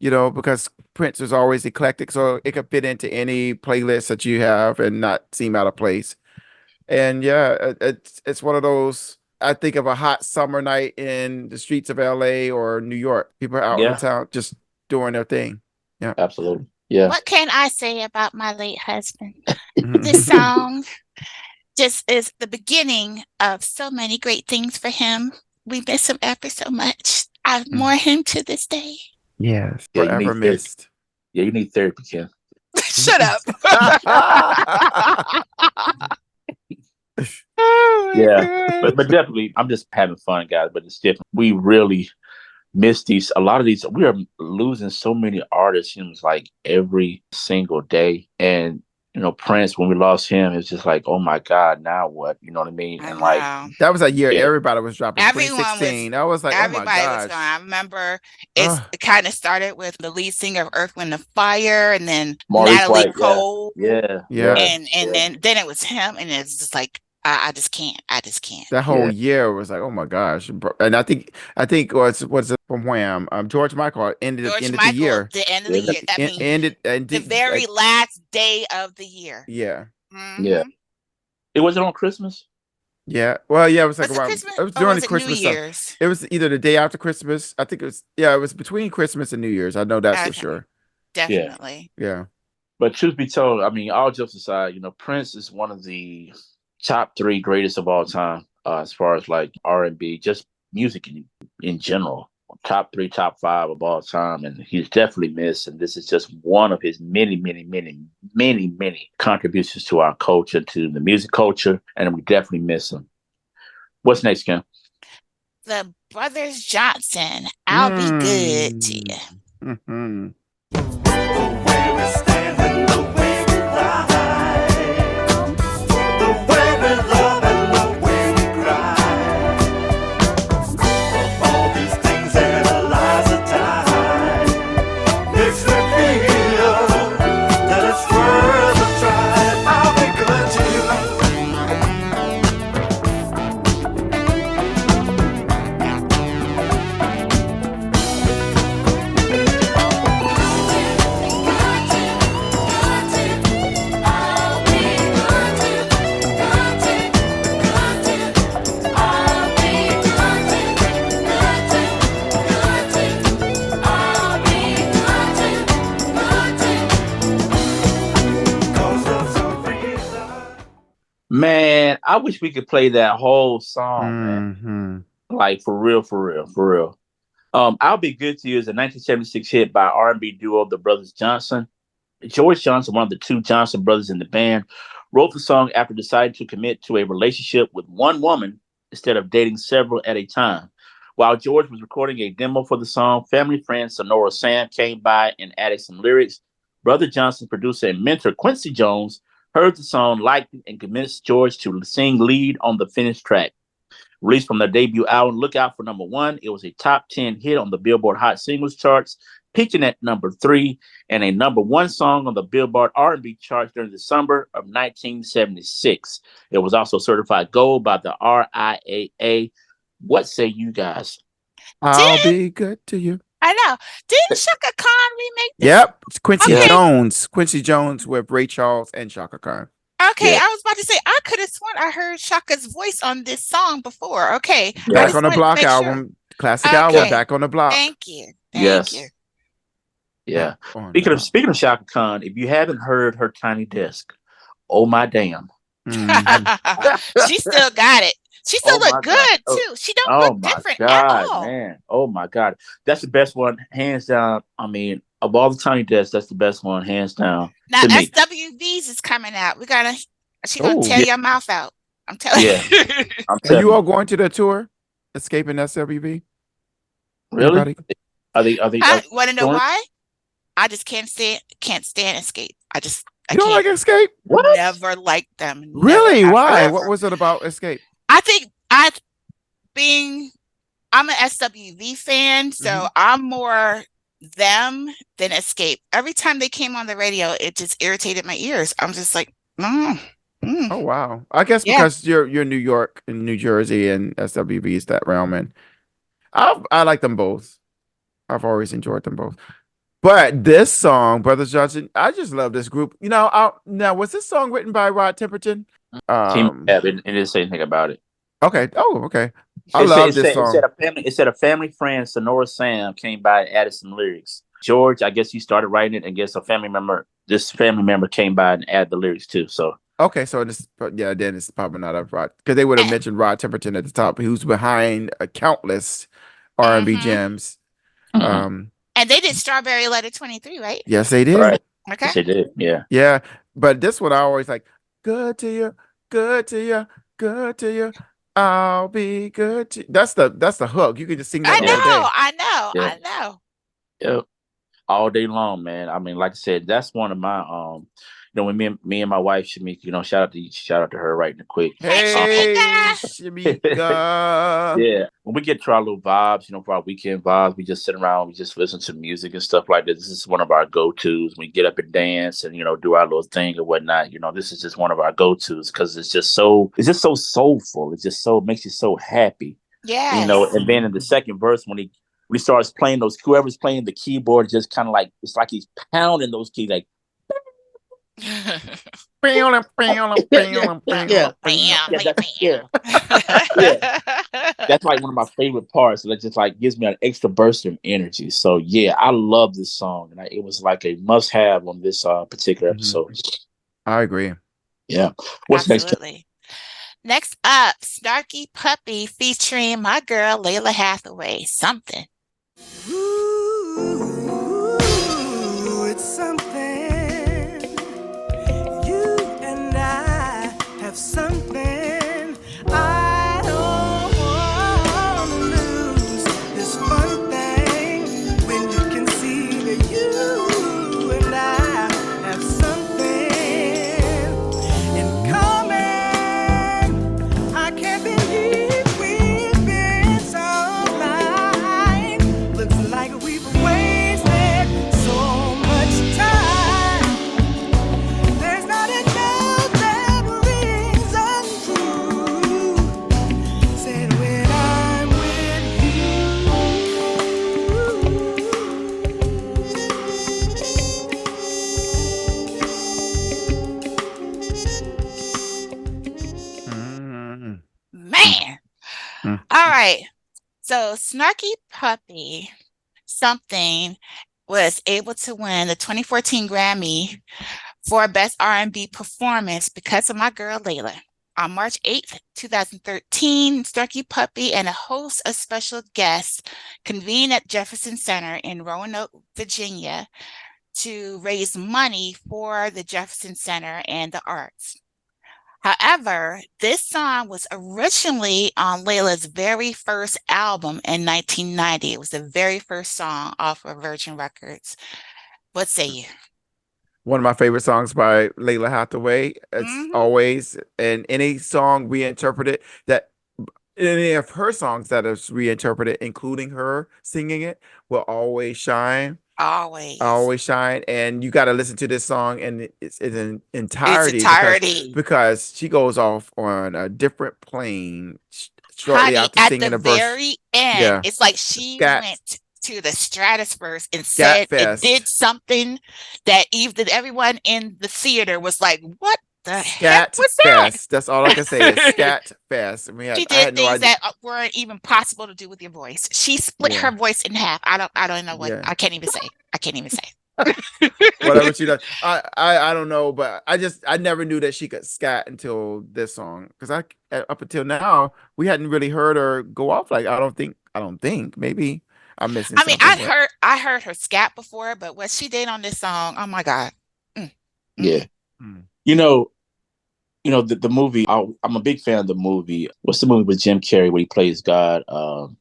Because Prince is always eclectic, so it could fit into any playlist that you have and not seem out of place. And yeah, it's one of those. I think of a hot summer night in the streets of LA or New York. People are out in the Yeah, town just doing their thing. Yeah. absolutely. Yeah. What can I say about my late husband? This song just is the beginning of so many great things for him. We miss him ever so much. I mourn him to this day. Yes. Yeah, you Forever need therapy. missed. Yeah, you need therapy, Ken. Shut up. Oh my Yeah, God. but definitely, I'm just having fun, guys. But it's different. We really miss these. A lot of these. We are losing so many artists. Seems like every single day. And Prince, when we lost him, it's just like, oh my God, now what? You know what I mean? I And like, know. That was a year yeah, everybody was dropping. Everyone was 2016. I was like, oh my Everybody was gosh. going. I remember Ugh. it kind of started with the lead singer of Earth, Wind, and Fire, and then Maurice Natalie White. Cole, Yeah. and then it was him, and it's just like I just can't. That whole Yeah. year was like, oh my gosh. And I think what's it from Wham? George Michael ended George the Michael, year. the end of the year. I mean, Ended and the very last day of the year. yeah. Yeah. It wasn't on Christmas. Yeah. Well, yeah, it was like Was it around Christmas it was or during was the it New Christmas stuff. Year's? It was either the day after Christmas. I think it was between Christmas and New Year's. I know that for Okay, sure. definitely. Yeah. But truth be told, I mean, all jokes aside, Prince is one of the top three greatest of all time, as far as like R&B, just music in general. Top three, top five of all time, and he's definitely missed. And this is just one of his many, many, many, many, many contributions to our culture, to the music culture, and we definitely miss him. What's next, Ken? The Brothers Johnson. I'll be good to you. Mm-hmm. Man, I wish we could play that whole song, man. Mm-hmm. Like for real. I'll Be Good to You is a 1976 hit by R&B duo the Brothers Johnson. George Johnson, one of the two Johnson brothers in the band, wrote the song after deciding to commit to a relationship with one woman instead of dating several at a time. While George was recording a demo for the song, family friend Sonora Sam came by and added some lyrics. Brother Johnson's producer and mentor Quincy Jones heard the song, liked it, and convinced George to sing lead on the finished track. Released from their debut album, Look Out for Number One, it was a top 10 hit on the Billboard Hot Singles charts, peaking at number 3 and a number 1 song on the Billboard R&B charts during the summer of 1976. It was also certified gold by the RIAA. What say you guys? I'll be good to you. I know. Didn't Shaka Khan remake this? Yep. It's Quincy Okay. Jones. Quincy Jones with Ray Charles and Shaka Khan. Okay, Yeah. I was about to say I could have sworn I heard Shaka's voice on this song before. Okay, Yeah. I Back just on the wanted to Block make sure. album. Classic Okay. album. Back on the Block. Thank you. Yes. Thank you. Yeah. On Speaking of Shaka Khan, if you haven't heard her Tiny Desk, oh my damn. She still got it. She still Oh my look good God. too. She don't Oh look my different at God, all. man. Oh my God. That's the best one, hands down. I mean, of all the Tiny Desks, that's the best one, hands down. Now to me. SWVs is coming out. She gonna Oh. tear your mouth out. I'm telling Yeah. you. I'm Are telling you all going to the tour? Escaping SWV? Really? Anybody? Are they Want to know touring? why? I just can't stand Escape. I You don't can't. like Escape? What? Never liked them. Never Really? have Why? What ever. was it about Escape? I think being I'm an SWV fan, so Mhm. I'm more them than Escape. Every time they came on the radio, it just irritated my ears. I'm just like, Oh wow. I guess yeah. because you're New York and New Jersey and SWV is that realm, and I like them both. I've always enjoyed them both. But this song, Brothers Johnson, I just love this group. Now was this song written by Rod Temperton? Team Um, Ab, it didn't say anything about it. okay. Oh, okay. I It said love it this said it said song. a family it said a family friend, Sonora Sam, came by and added some lyrics. George, I guess he started writing it. I guess this family member came by and added the lyrics too. So Okay, so yeah, then it's probably not up Rod because they would have mentioned Rod Temperton at the top, who's behind countless R&B Mm-hmm. gems. mhm. Um, And they did Strawberry Letter 23, right? yes, they Right. did. Okay. Yes, they did. Yeah. Yeah, but this one I always like, good to you, good to you, good to you. I'll be good to you. That's the hook. You can just sing that I Yeah. all day. know, I know, Yeah. I know. Yeah. All day long, man. I mean, like I said, that's one of my when me and my wife Shamika, shout out to her right quick. Hey, Hey, Shamika. Shamika. Yeah, when we get to our little vibes, for our weekend vibes, we just sit around, we just listen to music and stuff like this. This is one of our go-tos. We get up and dance and do our little thing or whatnot. This is just one of our go-tos because it's just so soulful. It just so makes you so happy. Yes. And then in the second verse when he starts playing whoever's playing the keyboard just kind of like it's like he's pounding those keys like Bam, yeah, yeah, Bam, yeah, bam, yeah. Yeah, bam. that's like one of my favorite parts. That just like gives me an extra burst of energy. So yeah, I love this song, and it was like a must-have on this particular Mhm. episode. I agree. Yeah. What's next? Absolutely. Next up, Snarky Puppy featuring my girl Layla Hathaway. Something. Ooh, it's something. You and I have something. I don't want to lose this fun thing when you can see that you and I have something in common. I can't believe we've been so blind. Looks like we've wasted so much time. There's not enough that rings untrue. Said when I'm Mhm. Man. Mm. All right. So Snarky Puppy, Something, was able to win the 2014 Grammy for Best R&B Performance because of my girl Layla. On March 8th, 2013, Snarky Puppy and a host of special guests convened at Jefferson Center in Roanoke, Virginia, to raise money for the Jefferson Center and the arts. However, this song was originally on Layla's very first album in 1990. It was the very first song off of Virgin Records. What say you? One of my favorite songs by Layla Hathaway. It's Mm-hmm. always, and any song reinterpreted that any of her songs that is reinterpreted, including her singing it, will always shine. Always. Always shine. And you got to listen to this song in its Its entirety entirety. because she goes off on a different plane shortly Honey, after at the singing a verse. very end, Yeah, it's like she scat went to the stratosphere and scat said and did fest. something that even everyone in the theater was like, what the heck Scat was fest. That's all I can say is that? scat fest. I mean, She I did had no things idea. that weren't even possible to do with your voice. She split Yeah, her voice in half. I don't know what yeah. I can't even say. I can't even say. Whatever she does. I don't know, but I never knew that she could scat until this song because up until now we hadn't really heard her go off like I don't think maybe I'm missing I mean, something, but I heard her scat before, but what she did on this song, oh my God. Mm, Yeah. mm. You know, the movie. I'm a big fan of the movie. What's the movie with Jim Carrey where he plays God? oh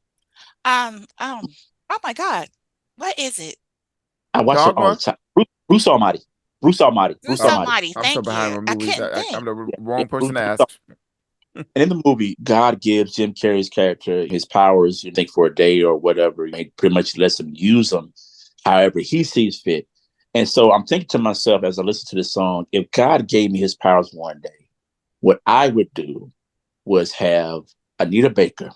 my God. What is it? I watch it all the Dogma. time. Bruce Almighty. Bruce Almighty. Bruce Bruce Oh, Almighty. Almighty. I'm so Thank behind you. with I movies. couldn't I'm think. the Yeah, wrong person to Bruce ask. And in the movie, God gives Jim Carrey's character his powers, you think, for a day or whatever. He pretty much lets him use them however he sees fit. And so I'm thinking to myself as I listen to this song, if God gave me his powers one day, what I would do was have Anita Baker,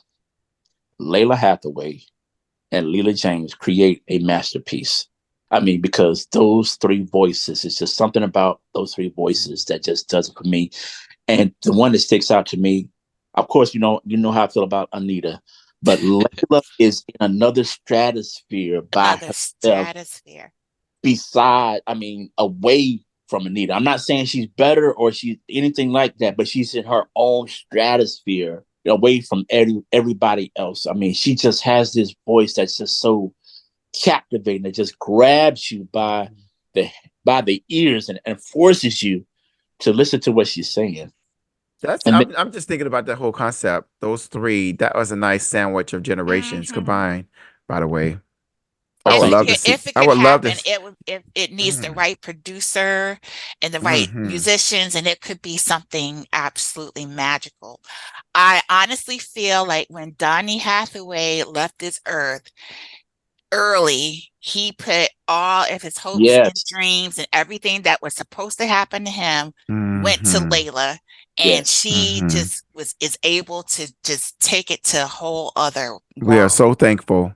Layla Hathaway, and Leela James create a masterpiece. I mean, because those three voices, it's just something about those three voices that just does it for me. And the one that sticks out to me, of course, you know how I feel about Anita, but Layla is in another stratosphere by Another herself, stratosphere. beside, I mean, away from Anita. I'm not saying she's better or she's anything like that, but she's in her own stratosphere away from everybody else. I mean, she just has this voice that's just so captivating that just grabs you the by the ears and forces you to listen to what she's saying. That's And I'm just thinking about that whole concept. Those three, that was a nice sandwich of generations Hmm. combined, by the way. I oh, would thank love you. to see. If it I could would love to happen, see. it needs the Mm, right producer and the right hmm musicians, and it could be something absolutely magical. I honestly feel like when Donny Hathaway left this earth early, he put all of his hopes and Yes, dreams and everything that was supposed to happen to him went to hmm Layla, and yes. she hmm just is able to just take it to a whole other We are world. so thankful.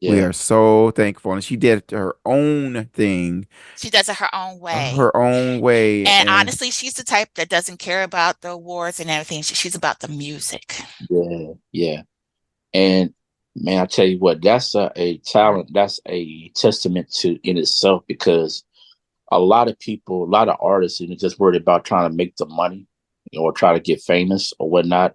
We Yeah. are so thankful. And she did her own thing, She does it her own way. her own way. And And honestly, she's the type that doesn't care about the awards and everything. She's about the music. Yeah, yeah. And man, I tell you what, that's a talent. That's a testament to in itself because a lot of people, a lot of artists, are just worried about trying to make the money or try to get famous or whatnot.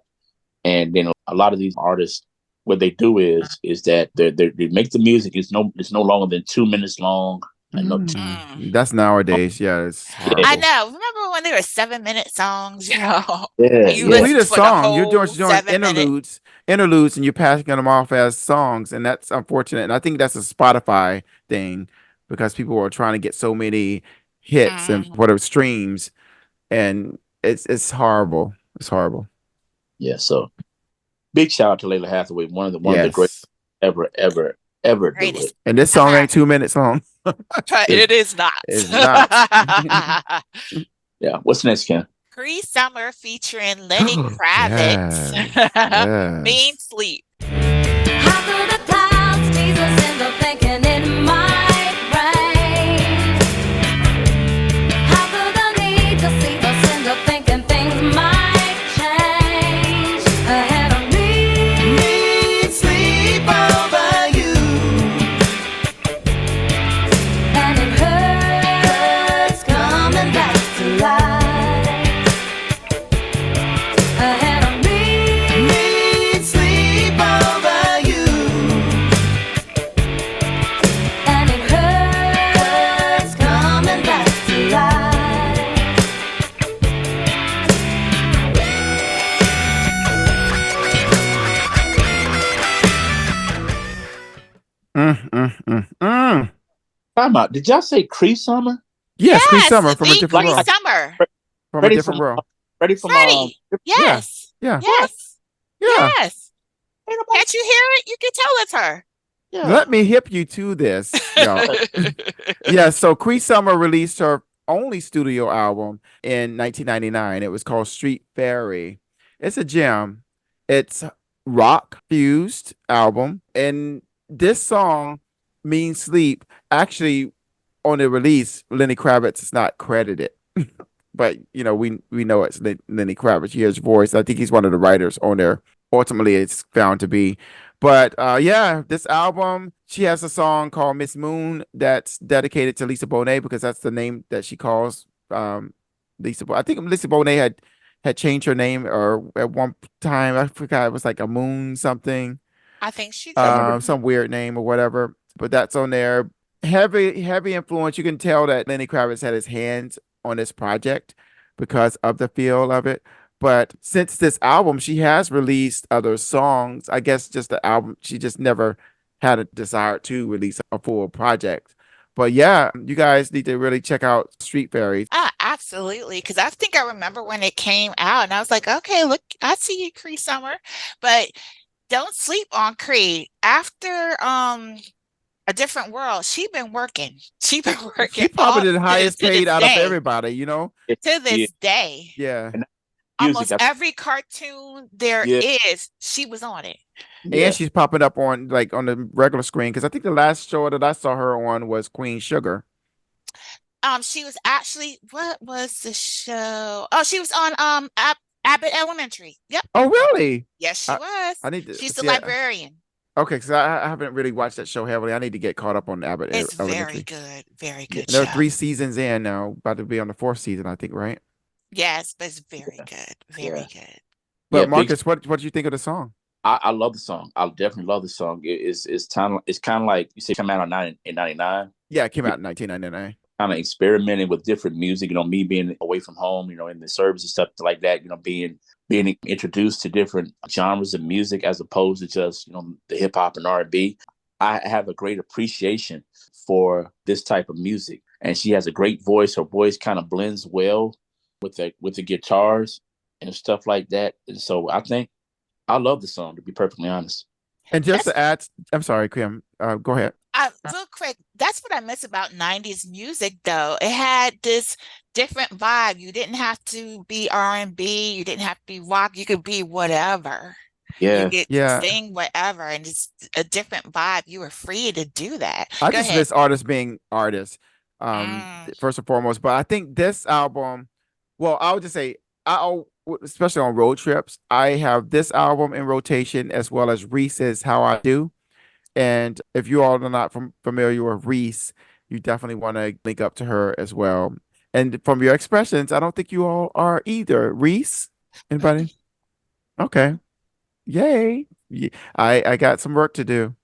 And then a lot of these artists, what they do is that they make the music. It's no longer than 2 minutes long. And no, Mm. that's nowadays. Yeah, it's yeah, I horrible. know. Remember when they were 7-minute songs, yeah, and you yeah, Complete listened a for the song. whole You're doing 7 minute? interludes, and you're passing them off as songs, and that's unfortunate. And I think that's a Spotify thing because people are trying to get so many hits and Mm. whatever streams, and it's horrible. It's horrible. yeah. So big shout out to Layla Hathaway, one of the great Yes. ever do it. Greatest And this song ever. ain't 2 minutes long. It's, It is not. it's not. Yeah. What's next, Ken? Pre-Summer featuring Lenny Kravitz. Yes. Mean Yes. Sleep. How through the clouds Jesus ends up thinking it might rain. How through the need to see us end up thinking things might change ahead of me. Need sleep over you. And it hurts coming back to life ahead of me. Need sleep over you. And it hurts coming back to life. Mm. Time out. Did y'all say Cree Summer? Yes, Cree Yes, Summer from a the different Like Cree world. Summer. From a Freddie different from world. Freddie from Freddie. Yeah. Yes. Yeah. Yes. Yeah. Yes. ain't nobody- Can't you hear it? You can tell it's her. yeah. Let me hip you to this, y'all. Yeah, so Cree Summer released her only studio album in 1999. It was called Street Fairy. It's a gem. It's rock fused album, and this song, Mean Sleep, actually on the release, Lenny Kravitz is not credited. But we know it's Lenny Kravitz. You hear his voice. I think he's one of the writers on there. Ultimately, it's found to be. But yeah, this album, she has a song called Miss Moon that's dedicated to Lisa Bonet because that's the name that she calls Lisa. I think Lisa Bonet had changed her name or at one time. I forgot it was like a Moon something, I think she I did. remember. some weird name or whatever. But that's on there. Heavy influence. You can tell that Lenny Kravitz had his hands on this project because of the feel of it. But since this album, she has released other songs. I guess just the album, she just never had a desire to release a full project. But yeah, you guys need to really check out Street Fairies. Ah, absolutely. Because I think I remember when it came out, and I was like, okay, look, I see you, Cree Summer. But don't sleep on Cree. After A Different World, she been working. She been working She all probably the highest to this paid out of day. everybody, you know? To Yeah, this day. Yeah. and music. Almost every cartoon there Yeah, is, she was on it. And yeah, she's popping up on like on the regular screen because I think the last show that I saw her on was Queen Sugar. She was actually, what was the show? Oh, she was on Abbott Elementary. Yep. Oh, really? Yes, she I, was. I need to She's the see. librarian. Okay, because I haven't really watched that show heavily. I need to get caught up on Abbott It's very Elementary. good. Very Yeah, good there are show. 3 seasons in now, about to be on the 4th season, I think, right? Yes, but it's very good. yeah, Very good. yeah. But Marcus, what do you think of the song? I love the song. I definitely love the song. It's kind of like you say, come out in '99. Yeah, it came out in 1999. Kind of experimenting with different music. Me being away from home, in the service and stuff like that. Being introduced to different genres of music as opposed to just the hip hop and R&B. I have a great appreciation for this type of music, and she has a great voice. Her voice kind of blends well with the guitars and stuff like that. And so I think I love the song, to be perfectly honest. And just That's to add, I'm sorry, Kim, go ahead. real quick. That's what I miss about '90s music, though. It had this different vibe. You didn't have to be R&B. You didn't have to be rock. You could be whatever. You Yeah, could Yeah, sing whatever, and it's a different vibe. You were free to do that. I Go just ahead. miss artists being artists, Mm, first and foremost. But I think this album, well, I would just say, especially on road trips, I have this album in rotation as well as Reese's How I Do. And if you all are not familiar with Reese, you definitely want to link up to her as well. And from your expressions, I don't think you all are either. Reese, anybody? Okay, yay! I got some work to do.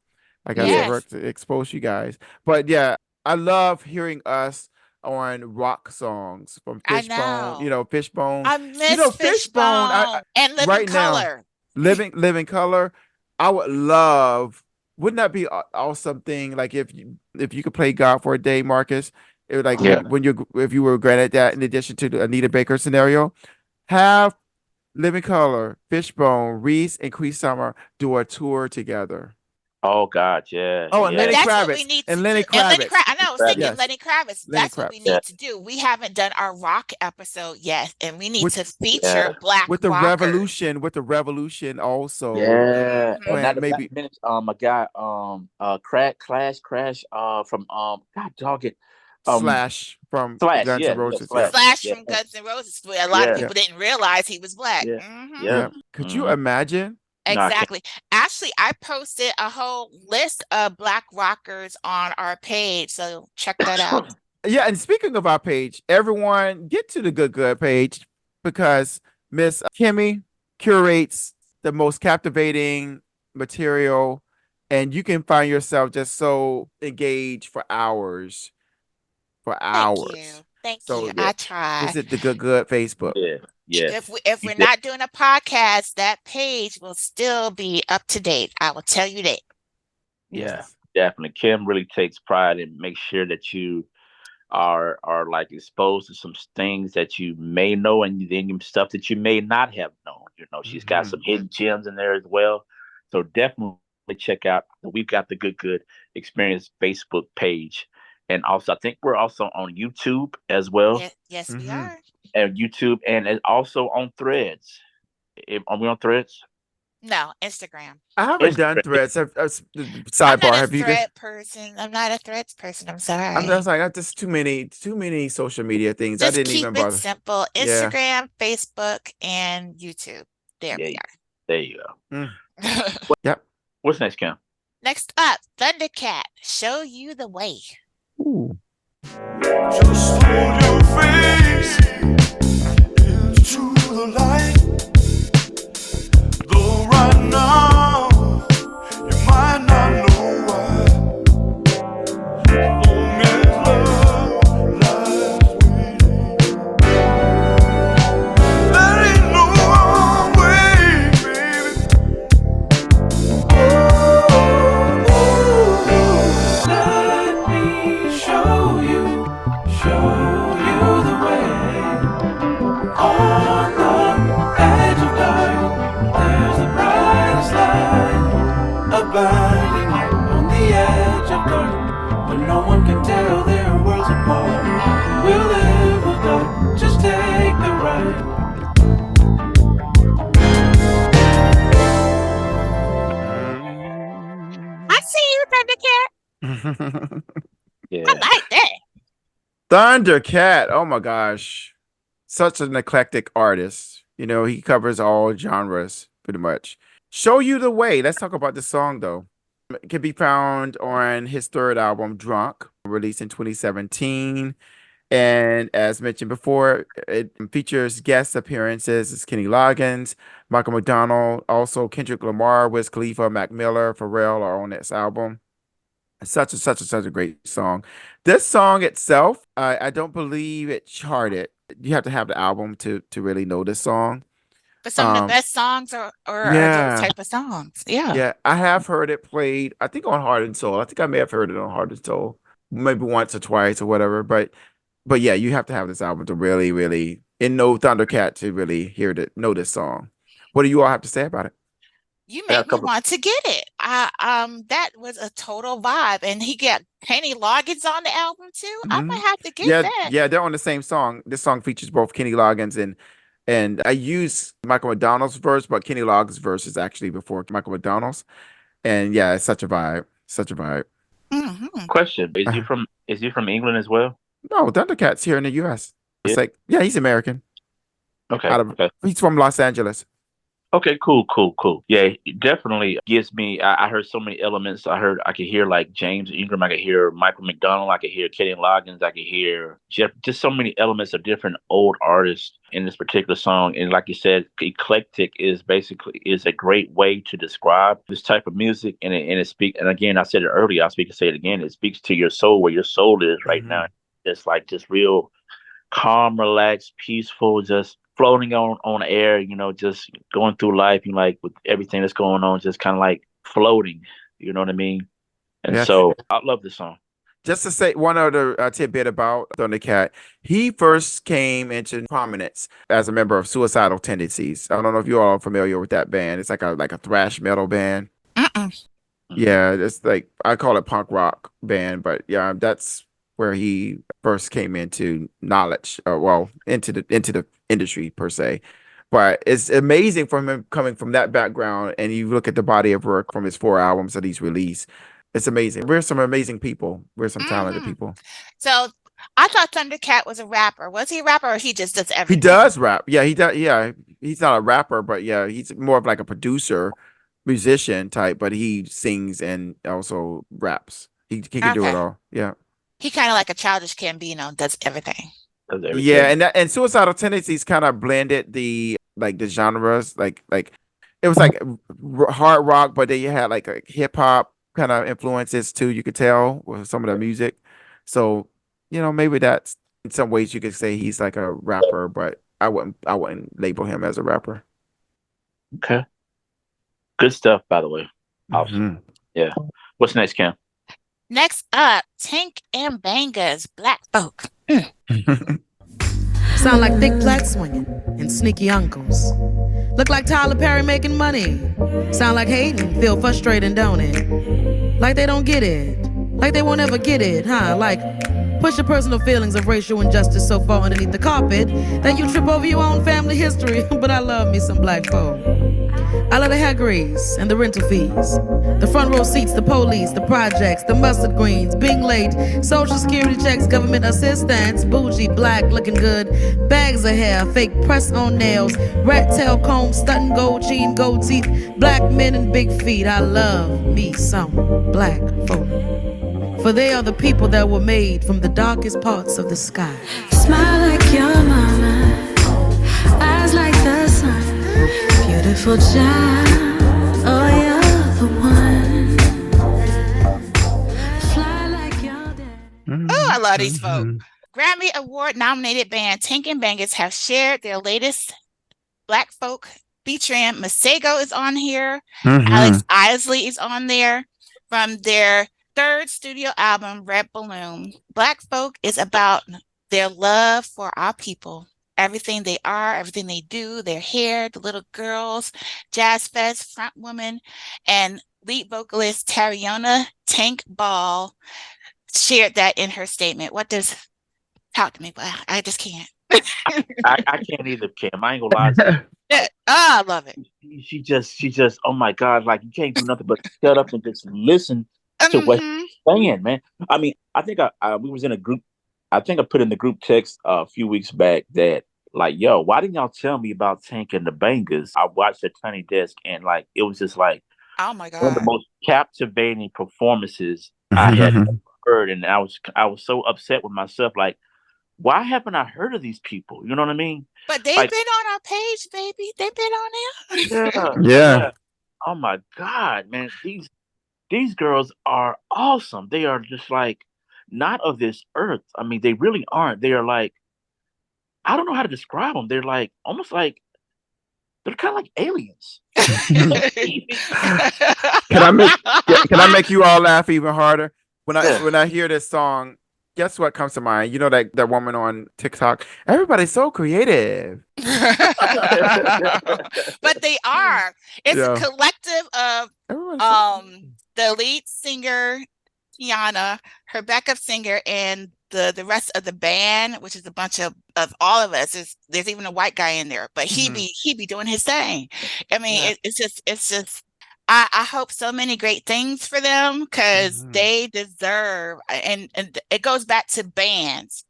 I got some yeah, work yes, to expose you guys. But yeah, I love hearing us on rock songs from I Fishbone. know. Fishbone. I miss Fishbone. I Fishbone and Living right now, Color. living color. I would love. Wouldn't that be awesome thing? Like if you could play God for a day, Marcus. It would like yeah. if you were granted that in addition to the Anita Baker scenario, have Living Color, Fishbone, Reese, and Cree Summer do a tour together. Oh God, yeah, Oh, and yeah, Lenny That's what we Kravitz. need And to Lenny do. And Lenny Kravitz. Kravitz, I know, I was Rabbit. thinking Yes. Lenny Kravitz. Lenny That's what we Kravitz. Yeah, need to do. We haven't done our rock episode yet, and we need With to yeah, feature Black with the rockers. revolution also. yeah. And Mhm. not Plan not maybe to mention a guy Crash from God dog it Slash from Slash. Guns N' Yeah, yeah, Roses. Yeah. Slash. Slash Yeah, from Guns N' Roses. A lot of yeah, Yeah. people didn't realize he was Black. yeah, Hmm. yeah. Yeah. Could you Hmm. imagine? No, I can't. Exactly. Actually, I posted a whole list of Black rockers on our page, so check that out. Yeah, and speaking of our page, everyone get to the Good page because Miss Kimmy curates the most captivating material, and you can find yourself just so engaged for hours. For Thank you. hours. Thank So you. yeah, I try. visit the Good Facebook. Yeah, yeah. If You we're de- not doing a podcast, that page will still be up to date. I will tell you that. yeah, Yes. definitely. Kim really takes pride in make sure that you are like exposed to some things that you may know and then stuff that you may not have known. She's got Hmm. some hidden gems in there as well. So definitely check out We've Got the Good Experience Facebook page. And also I think we're also on YouTube as well. Yes, we Hmm. are. And YouTube and also on Threads. Are we on Threads? No, Instagram. I haven't done Instagram. threads. I'm not Sidebar. a Have you guys? thread person. I'm not a threads person. I'm I'm sorry. just like just too many social media things. I Just didn't keep even it bother. simple. Yeah. Instagram, Facebook, and YouTube. There Yeah, we there you go. Mm. are. Yep. What's next, Kim? Next up, Thundercat, Show You the Way. Ooh. Just hold your face into the light. Though right now you might not know why. Long as love lies waiting, there ain't no wrong way, baby. Oh, oh, Yeah. I like that. Thundercat. Oh my gosh. Such an eclectic artist. You know, he covers all genres pretty much. Show You the Way. Let's talk about this song though. It can be found on his third album, Drunk, released in 2017. And as mentioned before, it features guest appearances as Kenny Loggins, Michael McDonald, also Kendrick Lamar, Wiz Khalifa, Mac Miller, Pharrell are on this album. Such a great song. This song itself, I don't believe it charted. You have to have the album to really know this song. But some of the best songs are those Yeah, type of songs. Yeah. yeah, I have heard it played. I think on Heart and Soul. I think I may have heard it on Heart and Soul, maybe once or twice or whatever. But yeah, you have to have this album to really, really, and know Thundercat to really know this song. What do you all have to say about it? You I got a make me couple. want to get it. That was a total vibe. And he got Kenny Loggins on the album too. I Mhm. might have to get Yeah, that. yeah, they're on the same song. This song features both Kenny Loggins and I use Michael McDonald's verse, but Kenny Loggins' verse is actually before Michael McDonald's. And yeah, it's such a vibe. Such a vibe. Hmm. Question: Uh, Is he from England as well? no, Thundercat's here in the US. It's Yeah. like, yeah, he's American. Okay. Okay. He's from Los Angeles. Okay, cool. Yeah, it definitely gives me. I heard so many elements. I could hear like James Ingram. I could hear Michael McDonald. I could hear Kenny Loggins. I could hear just so many elements of different old artists in this particular song. And like you said, eclectic is a great way to describe this type of music. And it speaks. And again, I said it earlier. I'll speak to say it again. It speaks to your soul, where your soul is right now. It's like just real calm, relaxed, peaceful, just floating on air, just going through life, like with everything that's going on, just kind of like floating, you know what I mean? And Yeah. so I love this song. Just to say one other tidbit about Thundercat, he first came into prominence as a member of Suicidal Tendencies. I don't know if you all are familiar with that band. It's like a thrash metal band. Mm-mm. Yeah, it's like I call it punk rock band, but yeah, that's where he first came into knowledge, into the industry per se. But it's amazing from him coming from that background, and you look at the body of work from his 4 albums that he's released. It's amazing. We're some amazing people. We're some talented Hmm. people. So I thought Thundercat was a rapper. Was he a rapper or he just does He everything? does rap. Yeah, he does. Yeah, he's not a rapper, but yeah, he's more of like a producer, musician type. But he sings and also raps. He can do it Okay. all. Yeah. He kind of like a Childish Gambino, does everything. Does Yeah, everything. and Suicidal Tendencies kind of blended the genres, like it was like hard rock, but then you had like a hip hop kind of influences too. You could tell with some of the music. So maybe that's in some ways you could say he's like a rapper, but I wouldn't label him as a rapper. Okay. Good stuff, by the way. Awesome. Yeah. What's next, Cam? Next up, Tank and Banga's Black Folk. Sound like thick black swinging and sneaky uncles. Look like Tyler Perry making money. Sound like hating, feel frustrating, don't it? Like they don't get it. Like they won't ever get it, huh? Like push your personal feelings of racial injustice so far underneath the carpet that you trip over your own family history. But I love me some black folk. I love the hair grease and the rental fees, the front row seats, the police, the projects, the mustard greens, being late, social security checks, government assistance, bougie, black, looking good, bags of hair, fake press on nails, rat tail comb, stunting gold chain, gold teeth, black men and big feet. I love me some black folk, for they are the people that were made from the darkest parts of the sky. Smile like your mama, eyes like the sun. Beautiful child, oh you're the one. Fly like your dad. Oh, I love these folk. Grammy Award nominated band Tank and Bangers have shared their latest Black Folk featuring Masego is on here. Alex Isley is on there from their third studio album, Red Balloon. Black Folk is about their love for our people. Everything they are, everything they do, their hair, the little girls, Jazz Fest front woman, and lead vocalist Tariona Tank Ball shared that in her statement. Talk to me, but I just can't. I can't either, Cam. I ain't gonna lie to you. I love it. She just, oh my God, like you can't do nothing but shut up and just listen to what Mhm. saying, man. I mean, I think we was in a group. I think I put in the group text a few weeks back that like, yo, why didn't y'all tell me about Tank and the Bangers? I watched the Tiny Desk and like it was just like Oh my one of the God. most captivating performances I had heard, and I was so upset with myself. Like, why haven't I heard of these people? You know what I mean? But they've Like, been on our page, baby. They've been on there. yeah, Yeah. yeah. Oh my God, man, these girls are awesome. They are just like not of this earth. I mean, they really aren't. They are like I don't know how to describe them. They're like almost like they're kind of like aliens. Can I make can I make you all laugh even harder? When I Yeah. when I hear this song, guess what comes to mind? You know that woman on TikTok. Everybody's so creative. But they are. It's a Yeah. collective of Everybody's so the lead singer, Tiana, her backup singer, and the rest of the band, which is a bunch of all of us. There's even a white guy in there, but he be doing his thing. I mean, Yeah. it's just I hope so many great things for them because Mhm. they deserve and it goes back to bands.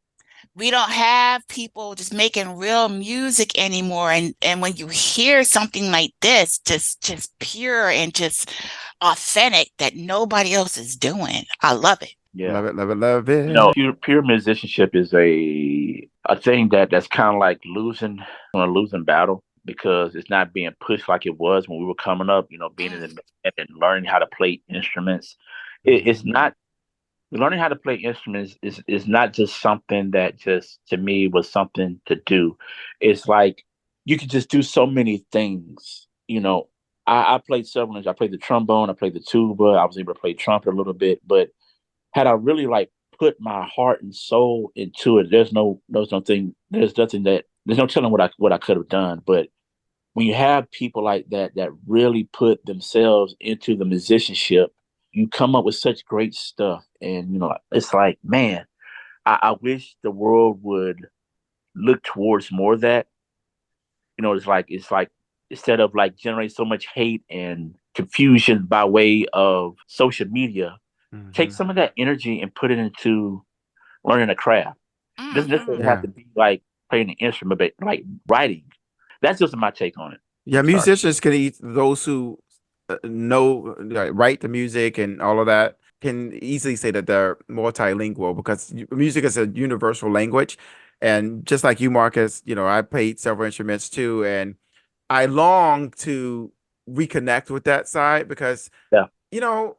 We don't have people just making real music anymore, and when you hear something like this, just pure and just authentic that nobody else is doing, I love it. Yeah. Love it, love it, love You know, it. pure musicianship is a thing that's kind of like losing on a losing battle because it's not being pushed like it was when we were coming up. You know, being in the Mm, band and learning how to play instruments. It's Mhm. not learning how to play instruments is not just something that just to me was something to do. It's like you could just do so many things. You know, I played several instruments. I played the trombone, I played the tuba, I was able to play trumpet a little bit, but had I really like put my heart and soul into it, there's nothing that there's no telling what I could have done. But when you have people like that really put themselves into the musicianship, you come up with such great stuff. And you know, it's like, man, I wish the world would look towards more of that. You know, it's like instead of like generating so much hate and confusion by way of social media, take Mhm. some of that energy and put it into learning a craft. It doesn't necessarily mhm. have Yeah. to be like playing an instrument, but like writing. That's just my take on it. Yeah, I'm sorry. musicians can eat those who know, like, write the music and all of that can easily say that they're multilingual because music is a universal language. And just like you, Marcus, I played several instruments too, and I long to reconnect with that side because Yeah. you know,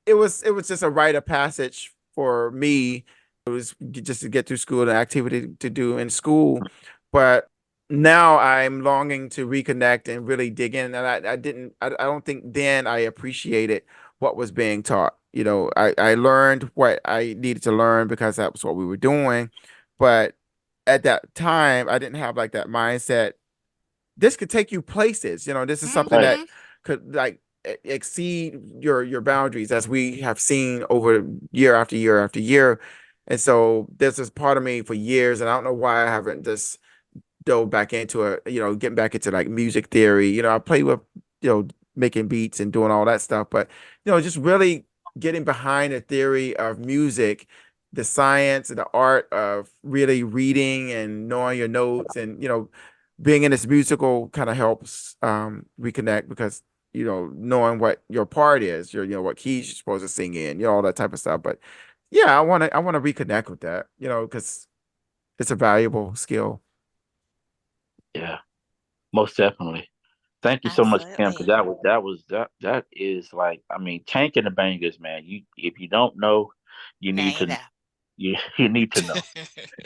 it was just a rite of passage for me. It was just to get through school, an activity to do in school. But now I'm longing to reconnect and really dig in. And I don't think then I appreciated what was being taught. I learned what I needed to learn because that was what we were doing. But at that time, I didn't have like that mindset. This could take you places. This is something Right. that Mhm. could like exceed your boundaries, as we have seen over year after year after year. And so there's this part of me for years, and I don't know why I haven't just dove back into getting back into like music theory. I play with, making beats and doing all that stuff, but just really getting behind the theory of music, the science and the art of really reading and knowing your notes, and being in this musical kind of helps reconnect because knowing what your part is, what keys you're supposed to sing in, all that type of stuff. But yeah, I want to reconnect with that, because it's a valuable skill. Yeah. Most definitely. Thank you so much, Kim, because Absolutely. that is like I mean, Tank and the Bangers, man. You if you don't know, you Now need you to know. you need to know.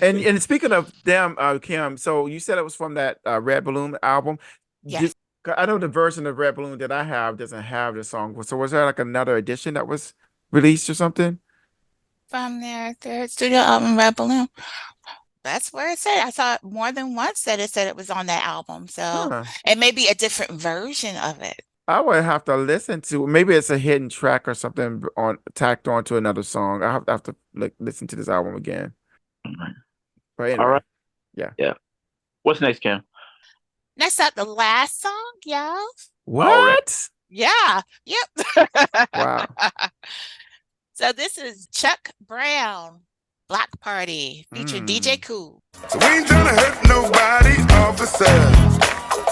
And speaking of them, Kim, so you said it was from that Red Balloon album. Yes. Did, I know the version of Red Balloon that I have doesn't have the song. So was there like another edition that was released or something? From their third studio album, Red Balloon. That's where it said. I saw it more than once that it said it was on that album. So Huh. it may be a different version of it. I would have to listen to, maybe it's a hidden track or something on tacked onto another song. I have to like listen to this album again. Mhm. But All anyway, right. yeah. Yeah. What's next, Kim? Next up, the last song, y'all. All right. What? Yeah. Yep. Wow. So this is Chuck Brown, Block Party, featuring DJ Cool. So we ain't tryna hurt nobody officer.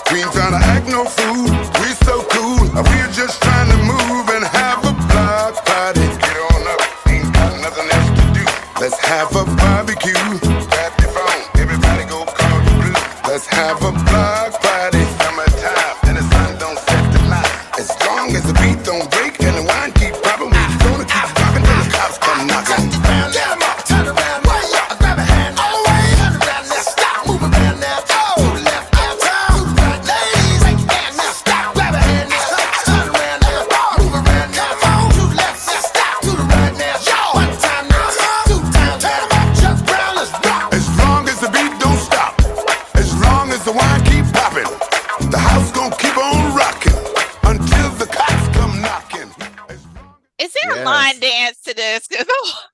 We ain't tryna act no fool. We so cool. We're just trying to move and have a block party. Get on up, ain't got nothing else to do. Let's have a barbecue. Grab your phone, everybody go call the blue. Let's have a block party. Summertime, and the sun don't set the night. As long as the beat don't break and the wine keep popping, we gonna keep popping till the cops come knocking. Get 'em up, turn around, way up, grab a hand, all the way. Turn around now, stop, move around now, to the left, to the right, ladies, take your hand now, stop, grab a hand now, turn around now, move around now, to the left, now, stop, to the right now, one time now, two times, turn 'em up, Chuck Brown, let's rock. As long as the beat don't stop, as long as the wine keep popping, the house gon' keep on rocking until the cops come knocking. Is there a line dance to this? 'Cause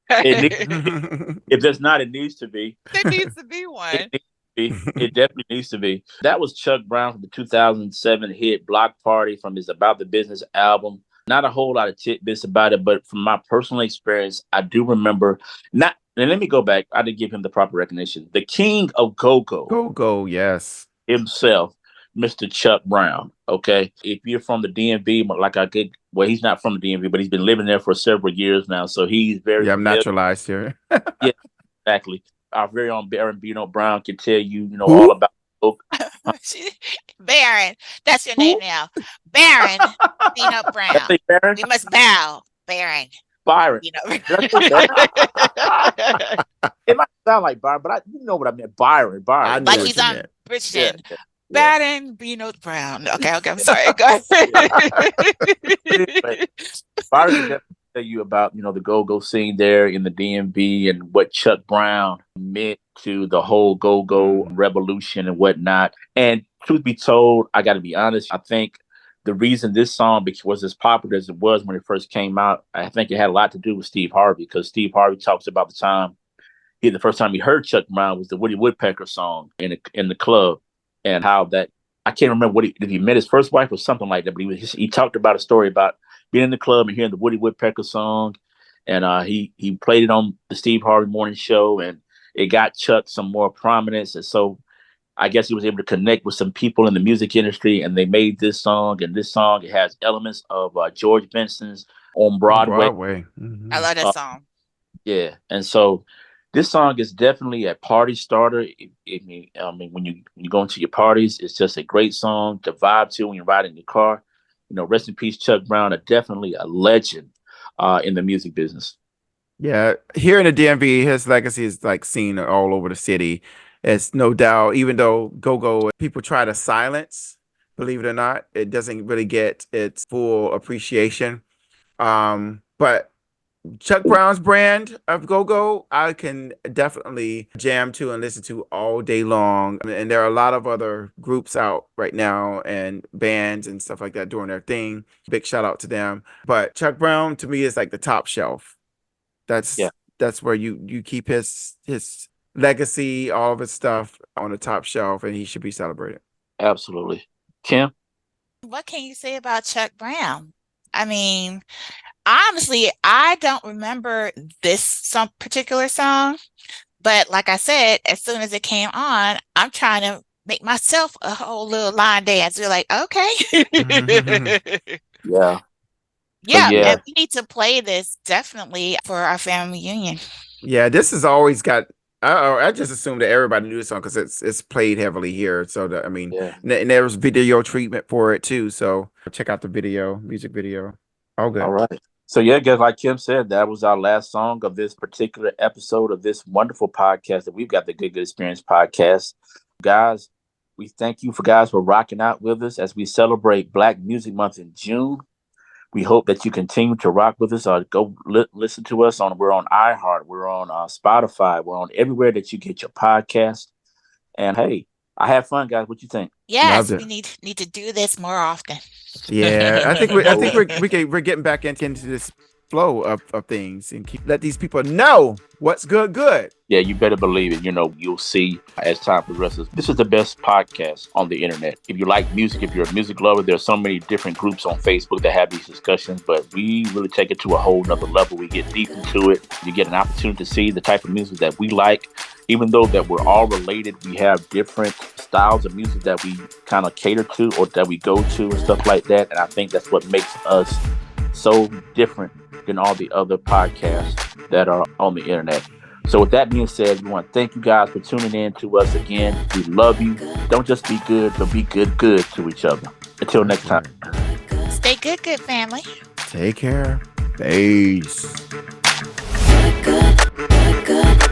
If there's not, it needs to be. there needs to be one. It needs to be. It definitely needs to be. That was Chuck Brown from the 2007 hit Block Party from his About the Business album. Not a whole lot of tidbits about it, but from my personal experience, I do remember not. And let me go back. I didn't give him the proper recognition. The king of go-go Go, yes. himself, Mr. Chuck Brown. Okay. If you're from the DMV, like I could, well, he's not from the DMV, but he's been living there for several years now. So he's very Yeah, I'm familiar. naturalized here. Yeah, exactly. Our very own Baron Bino Brown can tell you, all about book. Baron, that's your name now. Baron Bino Brown. Did I say Baron? We must bow, Baron. Byron. Bino. Did I say Baron? It might sound like Byron, but you know what I meant. Byron. I know Like what he's you on meant. Bridgeton. Yeah. Baron Bino Brown. Okay, I'm sorry. Go ahead. Anyway, Byron can definitely tell you about, the go-go scene there in the DMV and what Chuck Brown meant to the whole go-go revolution and whatnot. And truth be told, I got to be honest, I think the reason this song was as popular as it was when it first came out, I think it had a lot to do with Steve Harvey, because Steve Harvey talks about the first time he heard Chuck Brown was the Woody Woodpecker song in the club, and how that, I can't remember did he met his first wife or something like that, but he talked about a story about being in the club and hearing the Woody Woodpecker song, and he played it on the Steve Harvey Morning Show, and it got Chuck some more prominence, and so I guess he was able to connect with some people in the music industry, and they made this song. And this song, it has elements of George Benson's On Broadway. Mhm. I love that song. Yeah, and so this song is definitely a party starter. When you go into your parties, it's just a great song to vibe to when you're riding in your car. Rest in peace, Chuck Brown, definitely a legend in the music business. Yeah, here in the DMV, his legacy is like seen all over the city. It's no doubt, even though go-go people try to silence, believe it or not, it doesn't really get its full appreciation. But Chuck Brown's brand of go-go, I can definitely jam to and listen to all day long. And there are a lot of other groups out right now and bands and stuff like that doing their thing. Big shout out to them. But Chuck Brown, to me, is like the top shelf. That's where you keep his legacy, all of his stuff on the top shelf, and he should be celebrated. Absolutely. Kim? What can you say about Chuck Brown? I mean, honestly, I don't remember some particular song, but like I said, as soon as it came on, I'm trying to make myself a whole little line dance. We're like, okay. Yeah. Yeah, yeah. and we need to play this definitely for our family reunion. Yeah, this has always got. I just assumed that everybody knew the song because it's played heavily here. So and there's video treatment for it too. So check out the music video. All good. All right. So yeah, guys, like Kim said, that was our last song of this particular episode of this wonderful podcast that we've got, the Good Experience podcast. Guys, we thank you guys for rocking out with us as we celebrate Black Music Month in June. We hope that you continue to rock with us. Go listen to us we're on iHeart, we're on Spotify, we're on everywhere that you get your podcast. And hey, I have fun, guys. What you think? Yes, we need to do this more often. Yeah, I think we're getting back into this flow of things and let these people know what's good. Yeah, you better believe it. You'll see as time progresses. This is the best podcast on the internet. If you like music, if you're a music lover, there's so many different groups on Facebook that have these discussions, but we really take it to a whole nother level. We get deep into it. You get an opportunity to see the type of music that we like. Even though that we're all related, we have different styles of music that we kind of cater to or that we go to and stuff like that. And I think that's what makes us so different than all the other podcasts that are on the internet. So with that being said, we want to thank you guys for tuning in to us again. We love you. Don't just be good, but be good to each other. Until next time. Stay good, family. Take care. Peace. Good.